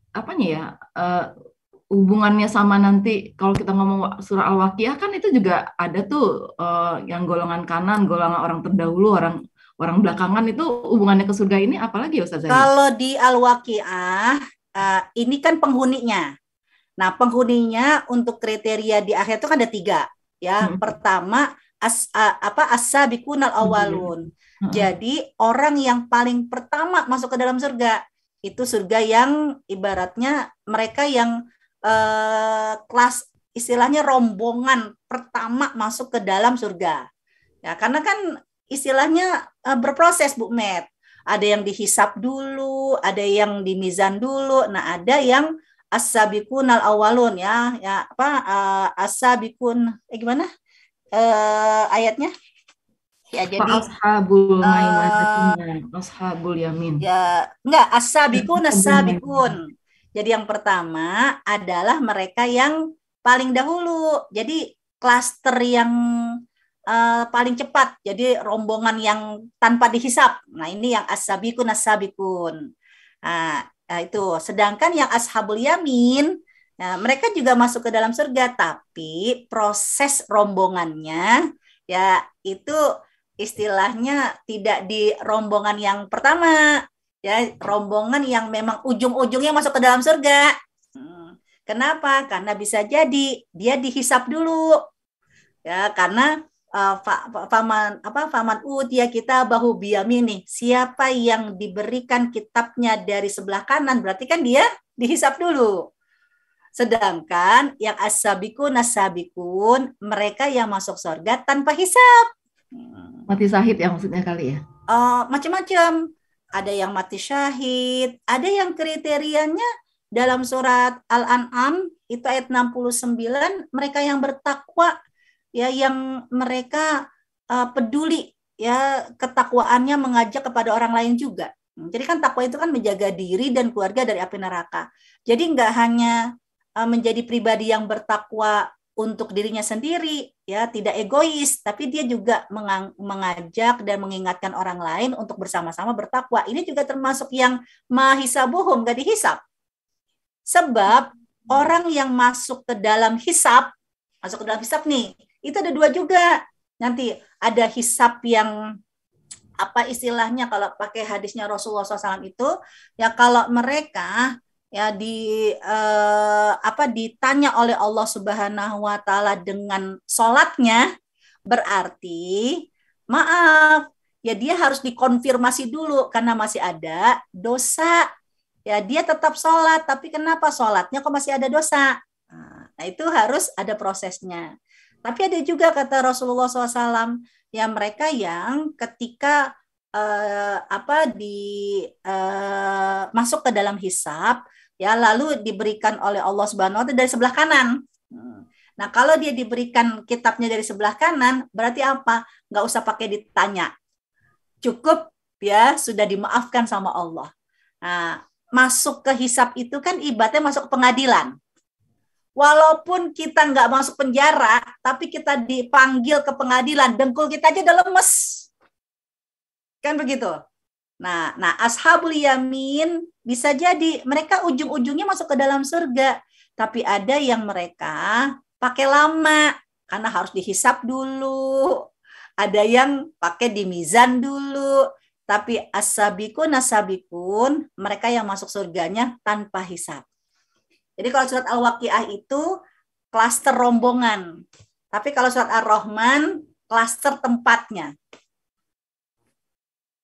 apanya ya? Hubungannya sama nanti kalau kita ngomong surah Al-Waqiah kan itu juga ada tuh yang golongan kanan, golongan orang terdahulu, orang belakangan itu hubungannya ke surga ini apalagi ya Ustazah? Kalau di Al-Waqiah ini kan penghuninya. Nah, penghuninya untuk kriteria di akhir itu kan ada 3 ya. Pertama as-sabiqunal awwalun. Jadi orang yang paling pertama masuk ke dalam surga itu surga yang ibaratnya mereka yang kelas istilahnya rombongan pertama masuk ke dalam surga. Ya, karena kan istilahnya berproses Bu Met. Ada yang dihisap dulu, ada yang dimizan dulu, nah ada yang as-sabiqunal awwalun ya. Ya apa as-sabiqun gimana? Ayatnya? Ya jadi Ashabul maimanah dan ashabul yamin. ya enggak as-sabiqun as-sabiqun. Jadi yang pertama adalah mereka yang paling dahulu. Jadi klaster yang paling cepat. Jadi rombongan yang tanpa dihisap. Nah, ini yang as-sabiqun as-sabiqun. Nah, itu. Sedangkan yang ashabul yamin, nah, mereka juga masuk ke dalam surga, tapi proses rombongannya ya itu istilahnya tidak di rombongan yang pertama. Ya, rombongan yang memang ujung-ujungnya masuk ke dalam surga. Kenapa? Karena bisa jadi dia dihisap dulu. Ya, karena faman utiya kitabahu biyamini. Siapa yang diberikan kitabnya dari sebelah kanan, berarti kan dia dihisap dulu. Sedangkan yang as-sabiqun as-sabiqun, mereka yang masuk surga tanpa hisap. Mati syahid ya maksudnya kali ya? Macam-macam. Ada yang mati syahid, ada yang kriterianya dalam surat Al-An'am itu ayat 69, mereka yang bertakwa ya, yang mereka peduli ya, ketakwaannya mengajak kepada orang lain juga. Jadi kan takwa itu kan menjaga diri dan keluarga dari api neraka. Jadi nggak hanya menjadi pribadi yang bertakwa untuk dirinya sendiri, ya tidak egois, tapi dia juga mengajak dan mengingatkan orang lain untuk bersama-sama bertakwa. Ini juga termasuk yang mahisabuhum, gak dihisap. Sebab orang yang masuk ke dalam hisap nih, itu ada dua juga. Nanti ada hisap yang apa istilahnya kalau pakai hadisnya Rasulullah SAW itu, ya kalau mereka ya ditanya oleh Allah Subhanahu wa taala dengan sholatnya, berarti maaf ya dia harus dikonfirmasi dulu karena masih ada dosa. Ya dia tetap sholat, tapi kenapa sholatnya kok masih ada dosa? Nah itu harus ada prosesnya. Tapi ada juga kata Rasulullah SAW, ya mereka yang ketika masuk ke dalam hisab, ya lalu diberikan oleh Allah Subhanahu wa taala dari sebelah kanan. Nah, kalau dia diberikan kitabnya dari sebelah kanan, berarti apa? Nggak usah pakai ditanya. Cukup ya sudah dimaafkan sama Allah. Nah, masuk ke hisab itu kan ibaratnya masuk ke pengadilan. Walaupun kita nggak masuk penjara, tapi kita dipanggil ke pengadilan, dengkul kita aja udah lemes. Kan begitu? Nah, ashabul yamin bisa jadi mereka ujung-ujungnya masuk ke dalam surga, tapi ada yang mereka pakai lama karena harus dihisap dulu. Ada yang pakai di mizan dulu, tapi as-sabiqun as-sabiqun, mereka yang masuk surganya tanpa hisap. Jadi kalau surat Al-Waqiah itu klaster rombongan, tapi kalau surat Ar-Rahman klaster tempatnya.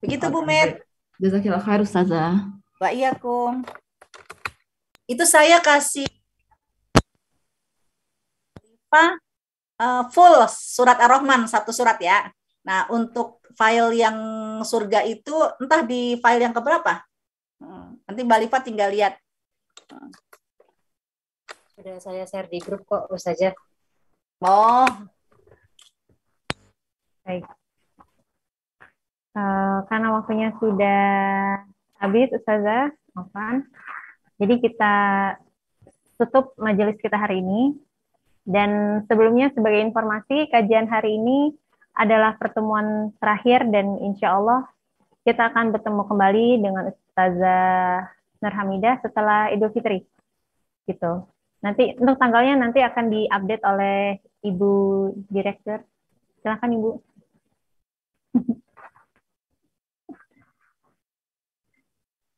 Begitu Bu Met. Jazakillah khair Ustazah. Wa iyyakum. Itu saya kasih full surat Ar-Rahman, satu surat ya. Nah, untuk file yang surga itu entah di file yang keberapa. Nanti Mbak Lifa tinggal lihat. Sudah saya share di grup kok Ustazah. Oh. Baik. Karena waktunya sudah habis, Ustazah, Afwan. Jadi kita tutup majelis kita hari ini. Dan sebelumnya sebagai informasi, kajian hari ini adalah pertemuan terakhir dan insya Allah kita akan bertemu kembali dengan Ustazah Nur Hamidah setelah Idul Fitri. Gitu. Nanti untuk tanggalnya nanti akan diupdate oleh Ibu Direktur. Silakan Ibu.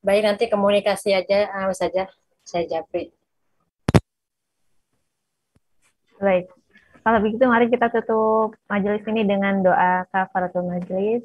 Baik, nanti komunikasi aja saja saya Japri. Baik. Kalau begitu mari kita tutup majelis ini dengan doa kafaratul majelis.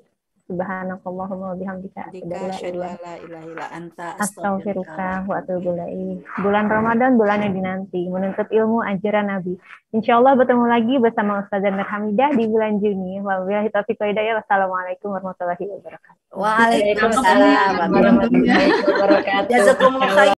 Subhanakallahumma wa bihamdika asyhadu an la ilaha illa anta astaghfiruka wa atubu ilaik. Bulan Ramadan bulan yang dinanti, menuntut ilmu ajaran Nabi. Insyaallah bertemu lagi bersama Ustazah Nur Hamidah di bulan Juni. Wabillahi taufiq wa hidayah. Wassalamualaikum warahmatullahi wabarakatuh. Waalaikumsalam warahmatullahi wabarakatuh. Jazakumullah khair.